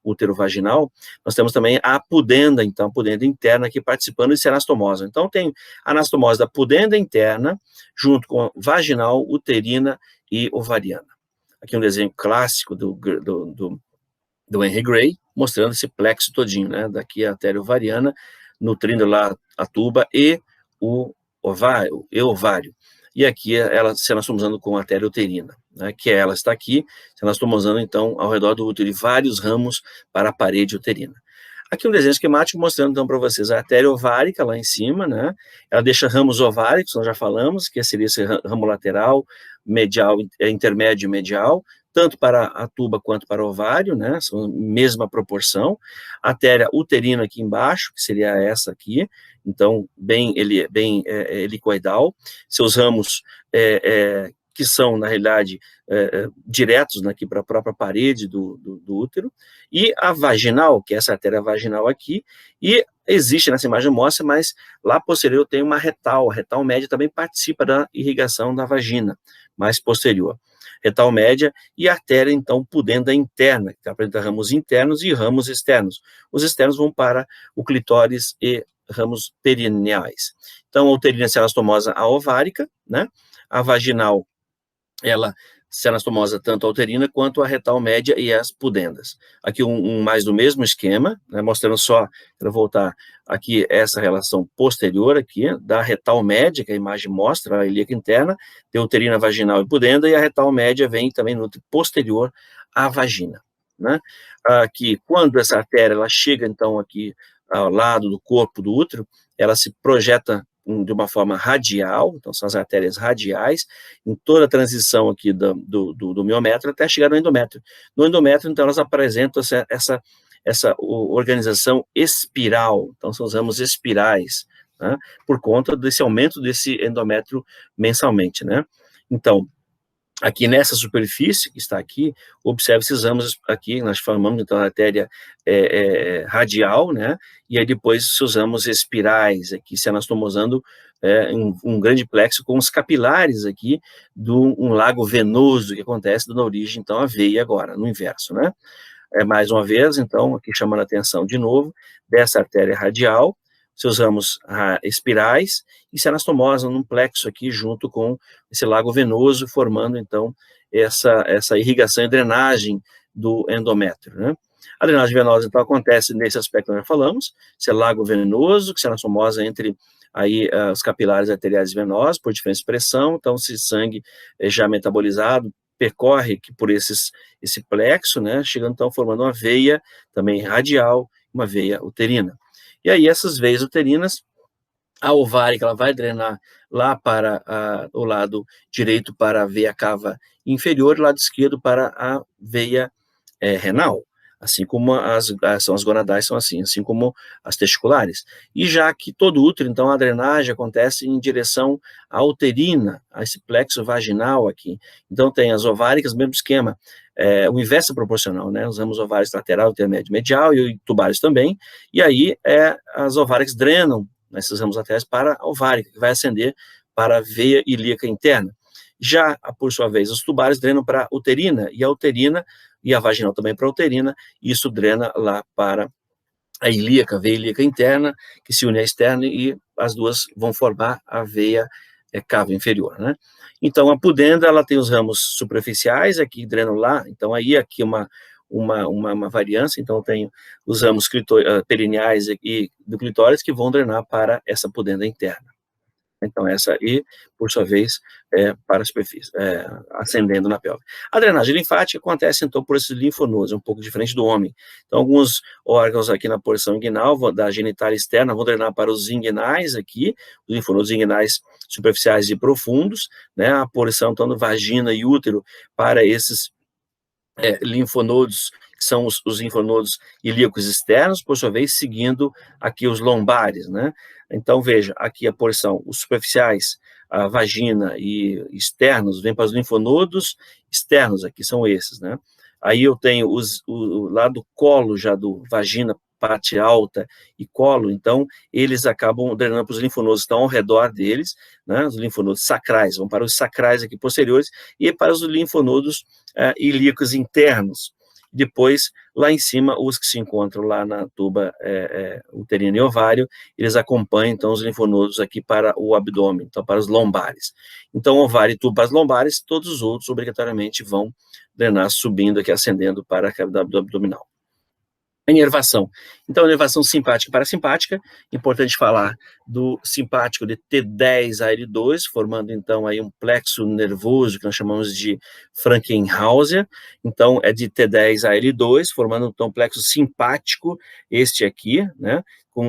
útero-vaginal, nós temos também a pudenda, então, a pudenda interna aqui participando e se anastomosa. Então, tem a anastomose da pudenda interna, junto com vaginal, uterina e ovariana. Aqui um desenho clássico do Henry Gray, mostrando esse plexo todinho, né? Daqui a artéria ovariana, nutrindo lá a tuba e o ovário. E aqui ela se anastomosando com a artéria uterina, né, que ela está aqui, se anastomosando, então, ao redor do útero, e vários ramos para a parede uterina. Aqui um desenho esquemático mostrando, então, para vocês a artéria ovárica lá em cima, né? Ela deixa ramos ováricos, nós já falamos, que seria esse ramo lateral, medial, intermédio e medial, tanto para a tuba quanto para o ovário, né? São a mesma proporção. A artéria uterina aqui embaixo, que seria essa aqui, então, bem helicoidal. Seus ramos que são, na realidade, diretos, né, aqui para a própria parede do útero, e a vaginal, que é essa artéria vaginal aqui, e existe nessa imagem mostra, mas lá posterior tem uma retal, a retal média também participa da irrigação da vagina, mais posterior. Retal média e artéria, então, pudenda interna, que apresenta ramos internos e ramos externos. Os externos vão para o clitóris e ramos perineais. Então, a uterina é anastomosa a ovárica, né? A vaginal, ela se anastomosa tanto a uterina quanto a retal média e as pudendas. Aqui mais do mesmo esquema, né, mostrando só, para voltar aqui, essa relação posterior aqui, da retal média, que a imagem mostra, a ilíaca interna, tem uterina, vaginal e pudenda, e a retal média vem também no posterior à vagina, né? Aqui, quando essa artéria, ela chega, então, aqui ao lado do corpo do útero, ela se projeta de uma forma radial, então são as artérias radiais, em toda a transição aqui do miométrio até chegar no endométrio. No endométrio, então, elas apresentam essa organização espiral, então são os ramos espirais, né, por conta desse aumento desse endométrio mensalmente, né. Então, aqui nessa superfície que está aqui, observe esses ramos aqui, nós formamos então a artéria radial, né, e aí depois os ramos espirais aqui se anastomosando um grande plexo com os capilares aqui um lago venoso que acontece na origem, então, a veia agora, no inverso, né. Mais uma vez, então, aqui chamando a atenção de novo, dessa artéria radial, seus ramos espirais, e se anastomosam num plexo aqui, junto com esse lago venoso, formando, então, essa irrigação e drenagem do endométrio, né? A drenagem venosa, então, acontece nesse aspecto que nós já falamos, esse lago venoso, que se anastomosa entre aí os capilares arteriais e venosos, por diferente expressão, então, esse sangue já metabolizado, percorre aqui por esse plexo, né, chegando, então, formando uma veia também radial, uma veia uterina. E aí, essas veias uterinas, a ovárica, ela vai drenar lá para o lado direito para a veia cava inferior, e o lado esquerdo para a veia renal, assim como são as gonadais, são assim como as testiculares. E já que todo útero, então, a drenagem acontece em direção à uterina, a esse plexo vaginal aqui. Então, tem as ováricas, mesmo esquema, o inverso é proporcional, né? Usamos ovários lateral, intermédio, medial e tubários também, e aí as ováricas drenam nesses ramos laterais para a ovárica, que vai ascender para a veia ilíaca interna. Já, por sua vez, os tubários drenam para a uterina, e a uterina, e a vaginal também para a uterina, e isso drena lá para a ilíaca, a veia ilíaca interna, que se une à externa, e as duas vão formar a veia cava inferior, né? Então, a pudenda, ela tem os ramos superficiais, aqui drenam lá, então aí aqui uma variância, então eu tenho os ramos perineais e do clitóris que vão drenar para essa pudenda interna. Então, essa aí, por sua vez, para a superfície, ascendendo na pelve. A drenagem linfática acontece, então, por esses linfonodos, um pouco diferente do homem. Então, alguns órgãos aqui na porção inguinal, da genitália externa, vão drenar para os inguinais aqui, os linfonodos inguinais superficiais e profundos, né, a porção, então, do vagina e útero para esses linfonodos, que são os linfonodos ilíacos externos, por sua vez, seguindo aqui os lombares, né? Então, veja, aqui a porção, os superficiais, a vagina e externos, vem para os linfonodos externos, aqui são esses, né? Aí eu tenho o lado do colo já do vagina, parte alta e colo, então, eles acabam drenando para os linfonodos que estão ao redor deles, né? Os linfonodos sacrais, vão para os sacrais aqui posteriores, e para os linfonodos ilíacos internos. Depois, lá em cima, os que se encontram lá na tuba uterina e ovário, eles acompanham, então, os linfonodos aqui para o abdômen, então, para os lombares. Então, ovário e tuba para as lombares, todos os outros, obrigatoriamente, vão drenar subindo aqui, ascendendo para a cavidade abdominal. A inervação. Então, a inervação simpática e parasimpática, importante falar do simpático de T10 a L2, formando então aí um plexo nervoso que nós chamamos de Frankenhauser. Então, é de T10 a L2, formando então um plexo simpático, este aqui, né,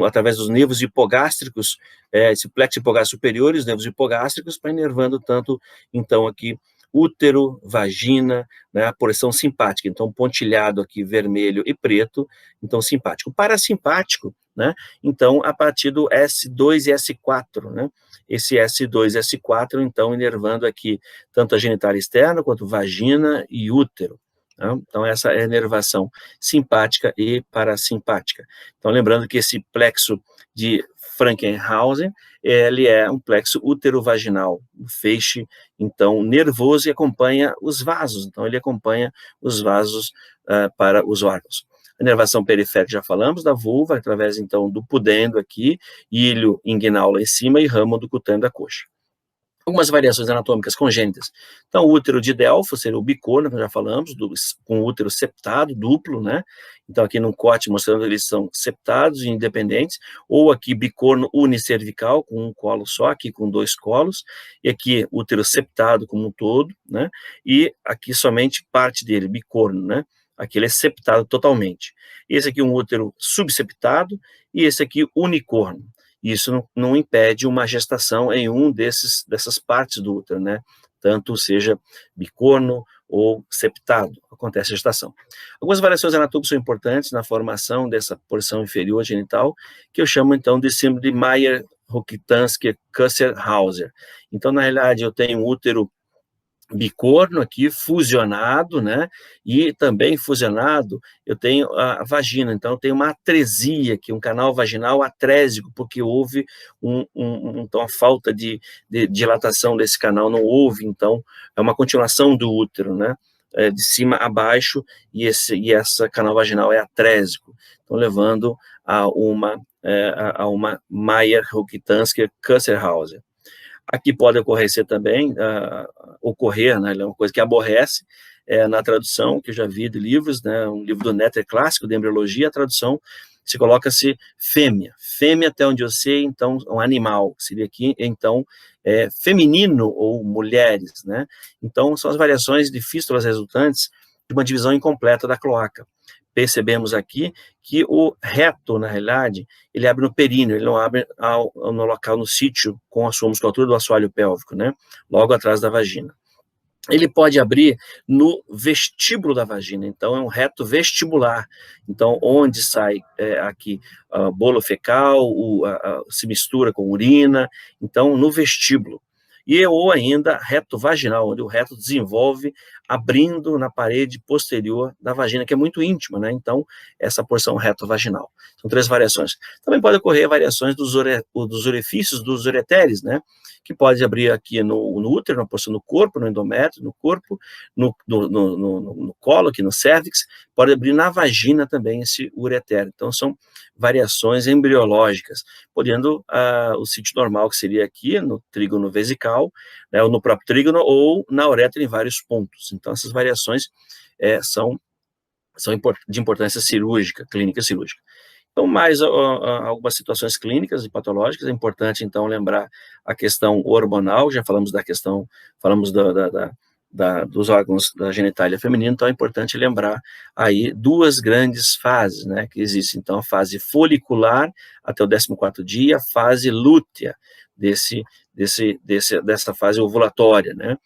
através dos nervos hipogástricos, esse plexo hipogástrico superior, os nervos hipogástricos, para inervando tanto, então, aqui, útero, vagina, né, a porção simpática, então pontilhado aqui vermelho e preto, então simpático. Parasimpático, né, então a partir do S2 e S4, né, esse S2 e S4, então inervando aqui tanto a genitália externa quanto vagina e útero. Né? Então essa é a inervação simpática e parasimpática. Então lembrando que esse plexo de Frankenhausen, ele é um plexo uterovaginal, um feixe, então, nervoso e acompanha os vasos, então ele acompanha os vasos para os órgãos. A inervação periférica, já falamos, da vulva, através, então, do pudendo aqui, ilho inguinal lá em cima e ramo do cutâneo da coxa. Algumas variações anatômicas congênitas. Então, o útero de Delfo seria o bicorno, que já falamos, com o útero septado, duplo, né? Então, aqui num corte mostrando que eles são septados e independentes, ou aqui bicorno unicervical, com um colo só, aqui com dois colos, e aqui útero septado como um todo, né? E aqui somente parte dele, bicorno, né? Aqui ele é septado totalmente. Esse aqui um útero subseptado, e esse aqui unicorno. Isso não impede uma gestação em dessas partes do útero, né? Tanto seja bicorno ou septado, acontece a gestação. Algumas variações anatômicas são importantes na formação dessa porção inferior genital, que eu chamo então de síndrome de Mayer-Rokitansky-Kusser-Hauser. Então, na realidade, eu tenho um útero bicorno aqui, fusionado, né, e também fusionado, eu tenho a vagina, então eu tenho uma atresia aqui, um canal vaginal atrésico, porque houve então a falta de dilatação desse canal, não houve, então, é uma continuação do útero, né, de cima a baixo, e essa canal vaginal é atrésico, então levando a uma Mayer-Rokitansky-Kusser-Hauser. Aqui pode ocorrer, né, é uma coisa que aborrece, na tradução, que eu já vi de livros, né, um livro do Netter clássico de embriologia, a tradução se coloca-se fêmea. Fêmea, até onde eu sei, então, um animal, seria aqui, então, feminino ou mulheres, né? Então, são as variações de fístulas resultantes de uma divisão incompleta da cloaca. Percebemos aqui que o reto, na realidade, ele abre no períneo, ele não abre no local, no sítio, com a sua musculatura do assoalho pélvico, né? Logo atrás da vagina. Ele pode abrir no vestíbulo da vagina, então é um reto vestibular, então onde sai aqui bolo fecal, se mistura com urina, então no vestíbulo. Ou ainda reto vaginal, onde o reto desenvolve abrindo na parede posterior da vagina, que é muito íntima, né? Então, essa porção reto vaginal. São 3 variações. Também pode ocorrer variações dos orifícios dos ureteres, né? Que pode abrir aqui no útero, na porção do corpo, no endométrio, no corpo, no colo, aqui no cérvix, pode abrir na vagina também esse ureter. Então, são variações embriológicas, podendo o sítio normal, que seria aqui, no trígono vesical, né, ou no próprio trígono, ou na uretra em vários pontos. Então, essas variações são de importância cirúrgica, clínica cirúrgica. Então, mais algumas situações clínicas e patológicas, é importante, então, lembrar a questão hormonal, já falamos da questão, falamos dos órgãos da genitália feminina, então é importante lembrar aí 2 grandes fases, né, que existem, então, a fase folicular até o 14º dia, a fase lútea, dessa fase ovulatória, né,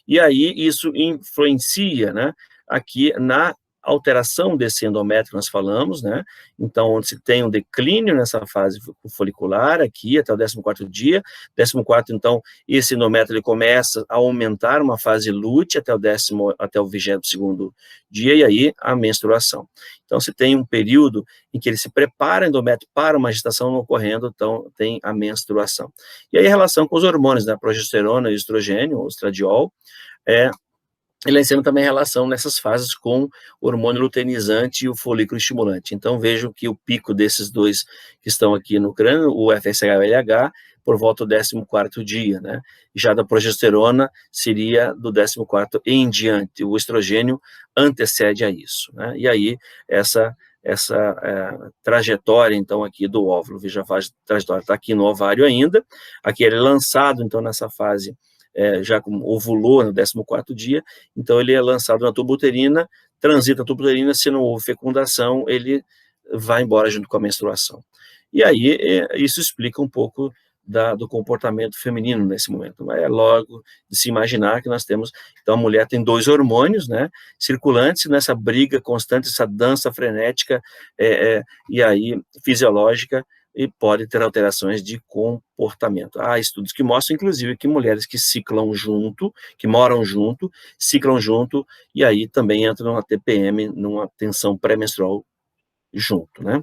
e aí isso influencia, né, aqui na alteração desse endométrio que nós falamos, né, então onde se tem um declínio nessa fase folicular, aqui até o 14º dia, 14º, então, esse endométrio ele começa a aumentar uma fase lútea até o 22º dia, e aí a menstruação. Então, se tem um período em que ele se prepara o endométrio para uma gestação ocorrendo, então tem a menstruação. E aí a relação com os hormônios, né, progesterona e estrogênio, o estradiol, ele ensina também a relação nessas fases com o hormônio luteinizante e o folículo estimulante. Então, vejam que o pico desses 2 que estão aqui no crânio, o FSH e o LH, por volta do 14º dia, né? Já da progesterona seria do 14º em diante. O estrogênio antecede a isso, né? E aí, trajetória, então, aqui do óvulo. Veja, a trajetória está aqui no ovário ainda, aqui ele é lançado, então, nessa fase, já como ovulou no 14º dia, então ele é lançado na tuba uterina, transita a tuba uterina, se não houve fecundação, ele vai embora junto com a menstruação. E aí, isso explica um pouco do comportamento feminino nesse momento. É logo de se imaginar que nós temos, então a mulher tem 2 hormônios, né, circulantes nessa briga constante, essa dança frenética, e aí fisiológica, e pode ter alterações de comportamento. Há estudos que mostram, inclusive, que mulheres que ciclam junto, que moram junto, ciclam junto, e aí também entram numa TPM, numa tensão pré-menstrual junto, né.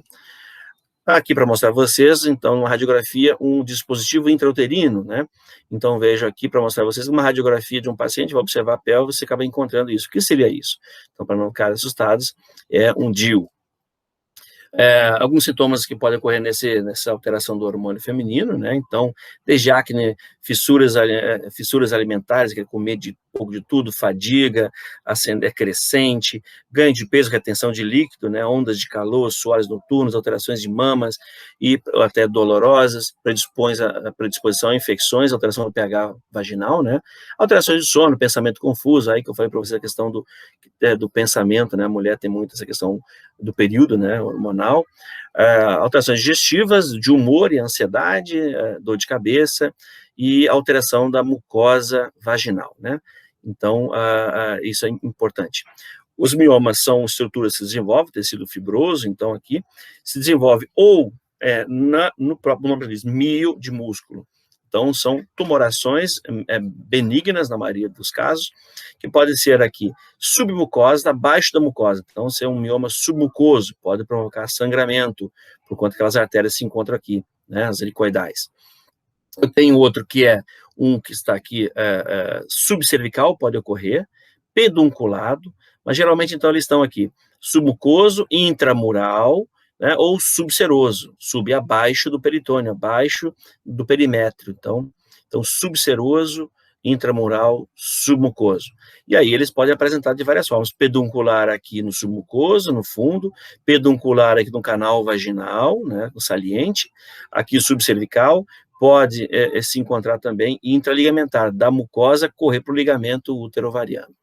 Aqui para mostrar a vocês, então, uma radiografia, um dispositivo intrauterino, né? Então, vejo aqui para mostrar a vocês uma radiografia de um paciente, vai observar a pelve, você acaba encontrando isso. O que seria isso? Então, para não ficarem assustados, é um DIU. Alguns sintomas que podem ocorrer nessa alteração do hormônio feminino, né? Então, desde acne, fissuras alimentares, que é comer de pouco de tudo, fadiga, acender crescente, ganho de peso, retenção de líquido, né? Ondas de calor, suores noturnos, alterações de mamas e até dolorosas, predisposição a infecções, alteração do pH vaginal, né? Alterações de sono, pensamento confuso, aí que eu falei para você a questão do pensamento, né? A mulher tem muito essa questão do período, né, hormonal, alterações digestivas, de humor e ansiedade, dor de cabeça e alteração da mucosa vaginal, né? Então, isso é importante. Os miomas são estruturas que se desenvolvem, tecido fibroso, então aqui se desenvolve ou no próprio nome diz, mio de músculo. Então, são tumorações benignas, na maioria dos casos, que podem ser aqui submucosa, abaixo da mucosa. Então, ser um mioma submucoso, pode provocar sangramento, por conta que aquelas artérias se encontram aqui, né, as helicoidais. Eu tenho outro que é um que está aqui subcervical, pode ocorrer, pedunculado, mas geralmente, então, eles estão aqui submucoso, intramural, né, ou subseroso, abaixo do peritônio, abaixo do perimétrio. Então subseroso, intramural, submucoso. E aí eles podem apresentar de várias formas, peduncular aqui no submucoso, no fundo, peduncular aqui no canal vaginal, né, no saliente, aqui subcervical, pode se encontrar também intraligamentar, da mucosa correr para o ligamento útero-ovariano.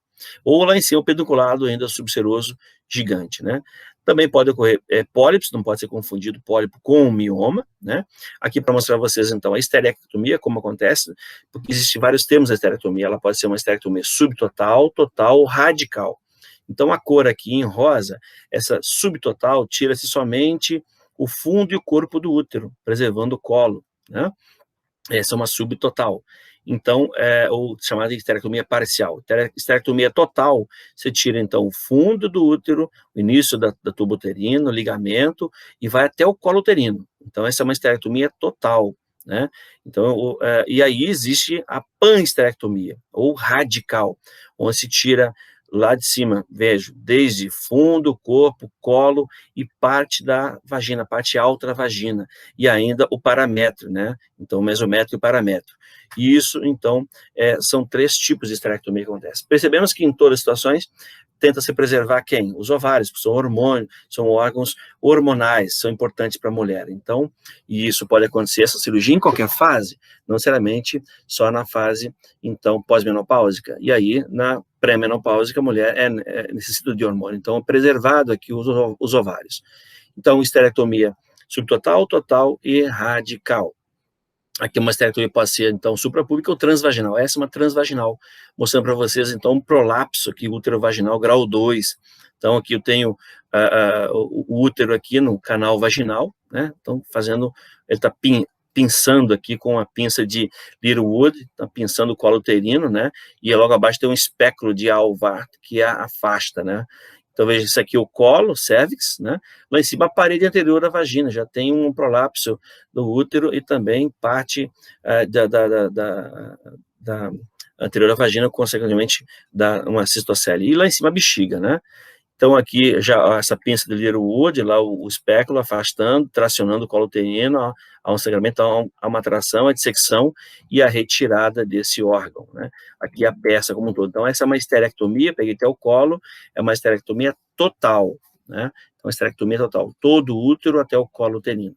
Ou lá em cima, o pedunculado ainda subseroso gigante, né? Também pode ocorrer pólipos, não pode ser confundido pólipo com um mioma, né? Aqui para mostrar a vocês, então, a esterectomia, como acontece, porque existem vários termos da esterectomia, ela pode ser uma esterectomia subtotal, total ou radical. Então, a cor aqui em rosa, essa subtotal, tira-se somente o fundo e o corpo do útero, preservando o colo, né? Essa é uma subtotal. Então, ou chamada de esterectomia parcial. Esterectomia total, você tira, então, o fundo do útero, o início da tuba uterina, o ligamento, e vai até o colo uterino. Então, essa é uma esterectomia total, né? Então, e aí existe a panesterectomia, ou radical, onde se tira lá de cima, vejo, desde fundo, corpo, colo e parte da vagina, parte alta da vagina, e ainda o paramétrio, né? Então, o mesométrio e o paramétrio. E isso, então, são 3 tipos de esterectomia que acontecem. Percebemos que em todas as situações, tenta-se preservar quem? Os ovários, que são hormônios, são órgãos hormonais, são importantes para a mulher. Então, e isso pode acontecer, essa cirurgia, em qualquer fase, não necessariamente só na fase, então, pós-menopáusica. E aí, na pré-menopáusica, a mulher necessita de hormônio. Então, é preservado aqui os ovários. Então, esterectomia subtotal, total e radical. Aqui uma esterectomia pode ser, então, suprapúbica ou transvaginal. Essa é uma transvaginal, mostrando para vocês, então, um prolapso aqui, útero-vaginal, grau 2. Então, aqui eu tenho o útero aqui no canal vaginal, né? Então, ele está pinçando aqui com a pinça de Littlewood, está pinçando o colo uterino, né? E logo abaixo tem um espéculo de Alvar, que afasta, né? Então, veja, isso aqui é o colo, cervix, né? Lá em cima, a parede anterior da vagina, já tem um prolapso do útero e também parte da anterior da vagina, consequentemente, uma cistocele. E lá em cima, a bexiga, né? Então, aqui, já essa pinça de Littlewood, lá o espéculo afastando, tracionando o colo uterino, há um sangramento, há uma tração, a dissecção e a retirada desse órgão, né? Aqui a peça como um todo. Então, essa é uma esterectomia, peguei até o colo, é uma esterectomia total, né? Então, esterectomia total, todo o útero até o colo uterino.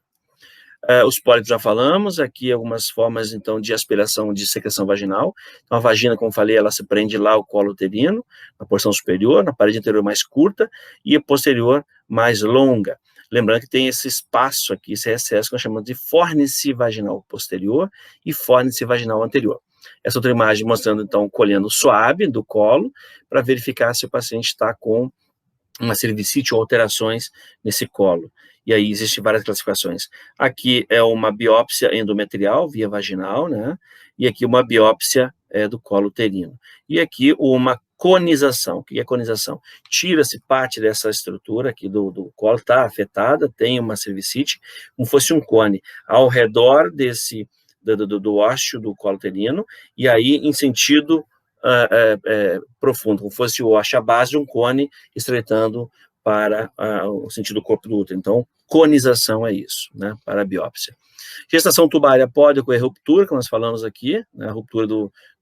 Os pólipos já falamos, aqui algumas formas, então, de aspiração de secreção vaginal. Então, a vagina, como falei, ela se prende lá ao colo uterino, na porção superior, na parede anterior mais curta, e a posterior mais longa. Lembrando que tem esse espaço aqui, esse excesso que nós chamamos de fórnice vaginal posterior e fórnice vaginal anterior. Essa outra imagem mostrando, então, colhendo suave do colo, para verificar se o paciente está com uma cervicite ou alterações nesse colo. E aí existem várias classificações. Aqui é uma biópsia endometrial via vaginal, né? E aqui uma biópsia do colo uterino. E aqui uma conização. O que é conização? Tira-se parte dessa estrutura aqui do colo, está afetada, tem uma cervicite, como fosse um cone, ao redor do ósseo do colo uterino, e aí em sentido profundo, como fosse o ósseo à base de um cone estreitando para o sentido do corpo do útero. Então, conização é isso, né, para a biópsia. Gestação tubaria pode ocorrer ruptura, como nós falamos aqui, né, a ruptura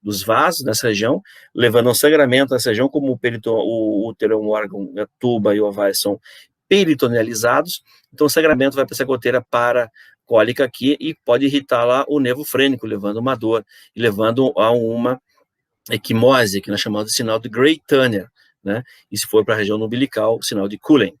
dos vasos nessa região, levando a um sangramento nessa região, como o útero é um órgão, a tuba e o ovário são peritonealizados, então o sangramento vai para essa goteira paracólica aqui e pode irritar lá o nervo frênico, levando uma dor, e levando a uma equimose, que nós chamamos de sinal de Gray-Turner, né? E se for para a região umbilical, sinal de Cullen.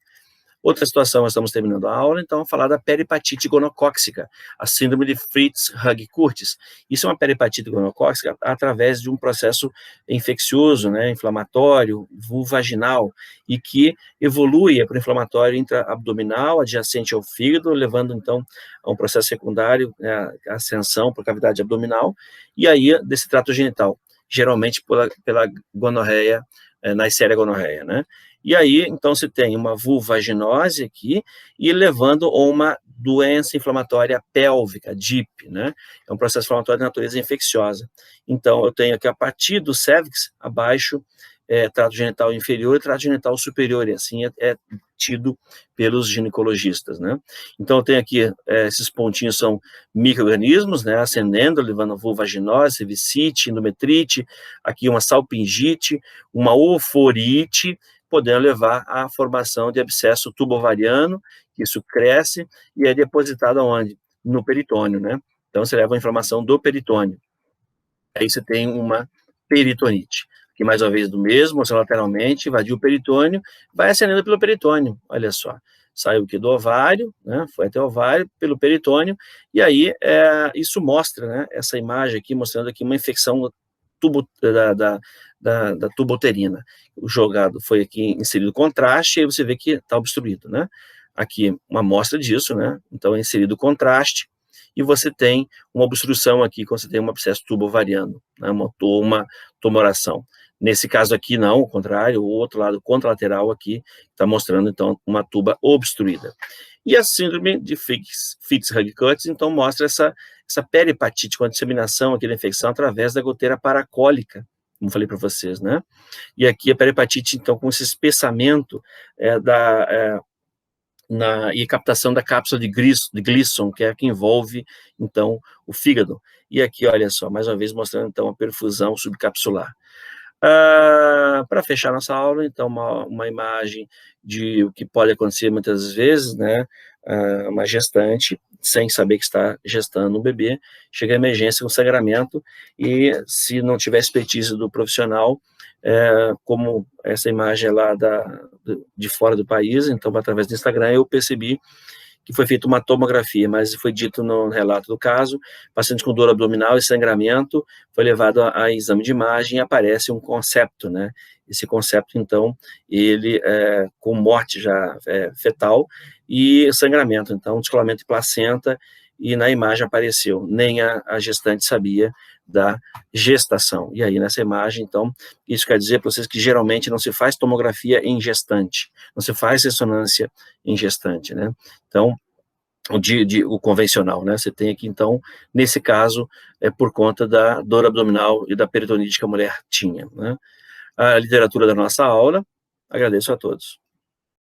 Outra situação, nós estamos terminando a aula, então, falar da peripatite gonocóxica, a síndrome de Fritz-Hugh-Curtis. Isso é uma peripatite gonocóxica através de um processo infeccioso, né, inflamatório, vulvaginal, e que evolui para o inflamatório intraabdominal, adjacente ao fígado, levando, então, a um processo secundário, a ascensão para a cavidade abdominal, e aí, desse trato genital, geralmente pela gonorreia, Neisseria gonorreia, né? E aí, então, se tem uma vulvaginose aqui, e levando a uma doença inflamatória pélvica, DIP, né? É um processo inflamatório de natureza infecciosa. Então, eu tenho aqui, a partir do cérvix, abaixo, trato genital inferior e trato genital superior, e assim é tido pelos ginecologistas, né? Então, eu tenho aqui, esses pontinhos são micro-organismos, né, ascendendo, levando a vulvaginose, cervicite, endometrite, aqui uma salpingite, uma oforite, podendo levar à formação de abscesso tubo-ovariano, que isso cresce e é depositado aonde? No peritônio, né? Então, você leva a inflamação do peritônio. Aí você tem uma peritonite, que mais uma vez do mesmo, mostrando lateralmente, invadiu o peritônio, vai ascendendo pelo peritônio, olha só. Saiu aqui do ovário, né, foi até o ovário, pelo peritônio, e aí isso mostra, né, essa imagem aqui, mostrando aqui uma infecção da tuba uterina. O jogado foi aqui inserido contraste, e aí você vê que está obstruído, né. Aqui uma amostra disso, né, então é inserido contraste, e você tem uma obstrução aqui, quando você tem um abscesso tubo-ovariano, né, uma tumoração. Nesse caso aqui, não, o contrário, o outro lado contralateral aqui está mostrando, então, uma tuba obstruída. E a síndrome de Fitz-Hugh-Curtis, então, mostra essa peripatite com a disseminação aqui da infecção através da goteira paracólica, como falei para vocês, né? E aqui a peripatite, então, com esse espessamento e captação da cápsula de Gleason, que é a que envolve, então, o fígado. E aqui, olha só, mais uma vez mostrando, então, a perfusão subcapsular. Para fechar nossa aula, então, uma imagem de o que pode acontecer muitas vezes, né, uma gestante, sem saber que está gestando um bebê, chega à emergência com sangramento, e se não tiver expertise do profissional, como essa imagem é lá de fora do país, então, através do Instagram, eu percebi que foi feita uma tomografia, mas foi dito no relato do caso, paciente com dor abdominal e sangramento, foi levado a exame de imagem e aparece um concepto, né? Esse concepto, então, ele com morte já fetal e sangramento, então, descolamento de placenta, e na imagem apareceu, nem a gestante sabia da gestação. E aí, nessa imagem, então, isso quer dizer para vocês que geralmente não se faz tomografia em gestante, não se faz ressonância em gestante, né? Então, o convencional, né? Você tem aqui, então, nesse caso, por conta da dor abdominal e da peritonite que a mulher tinha, né? A literatura da nossa aula, agradeço a todos.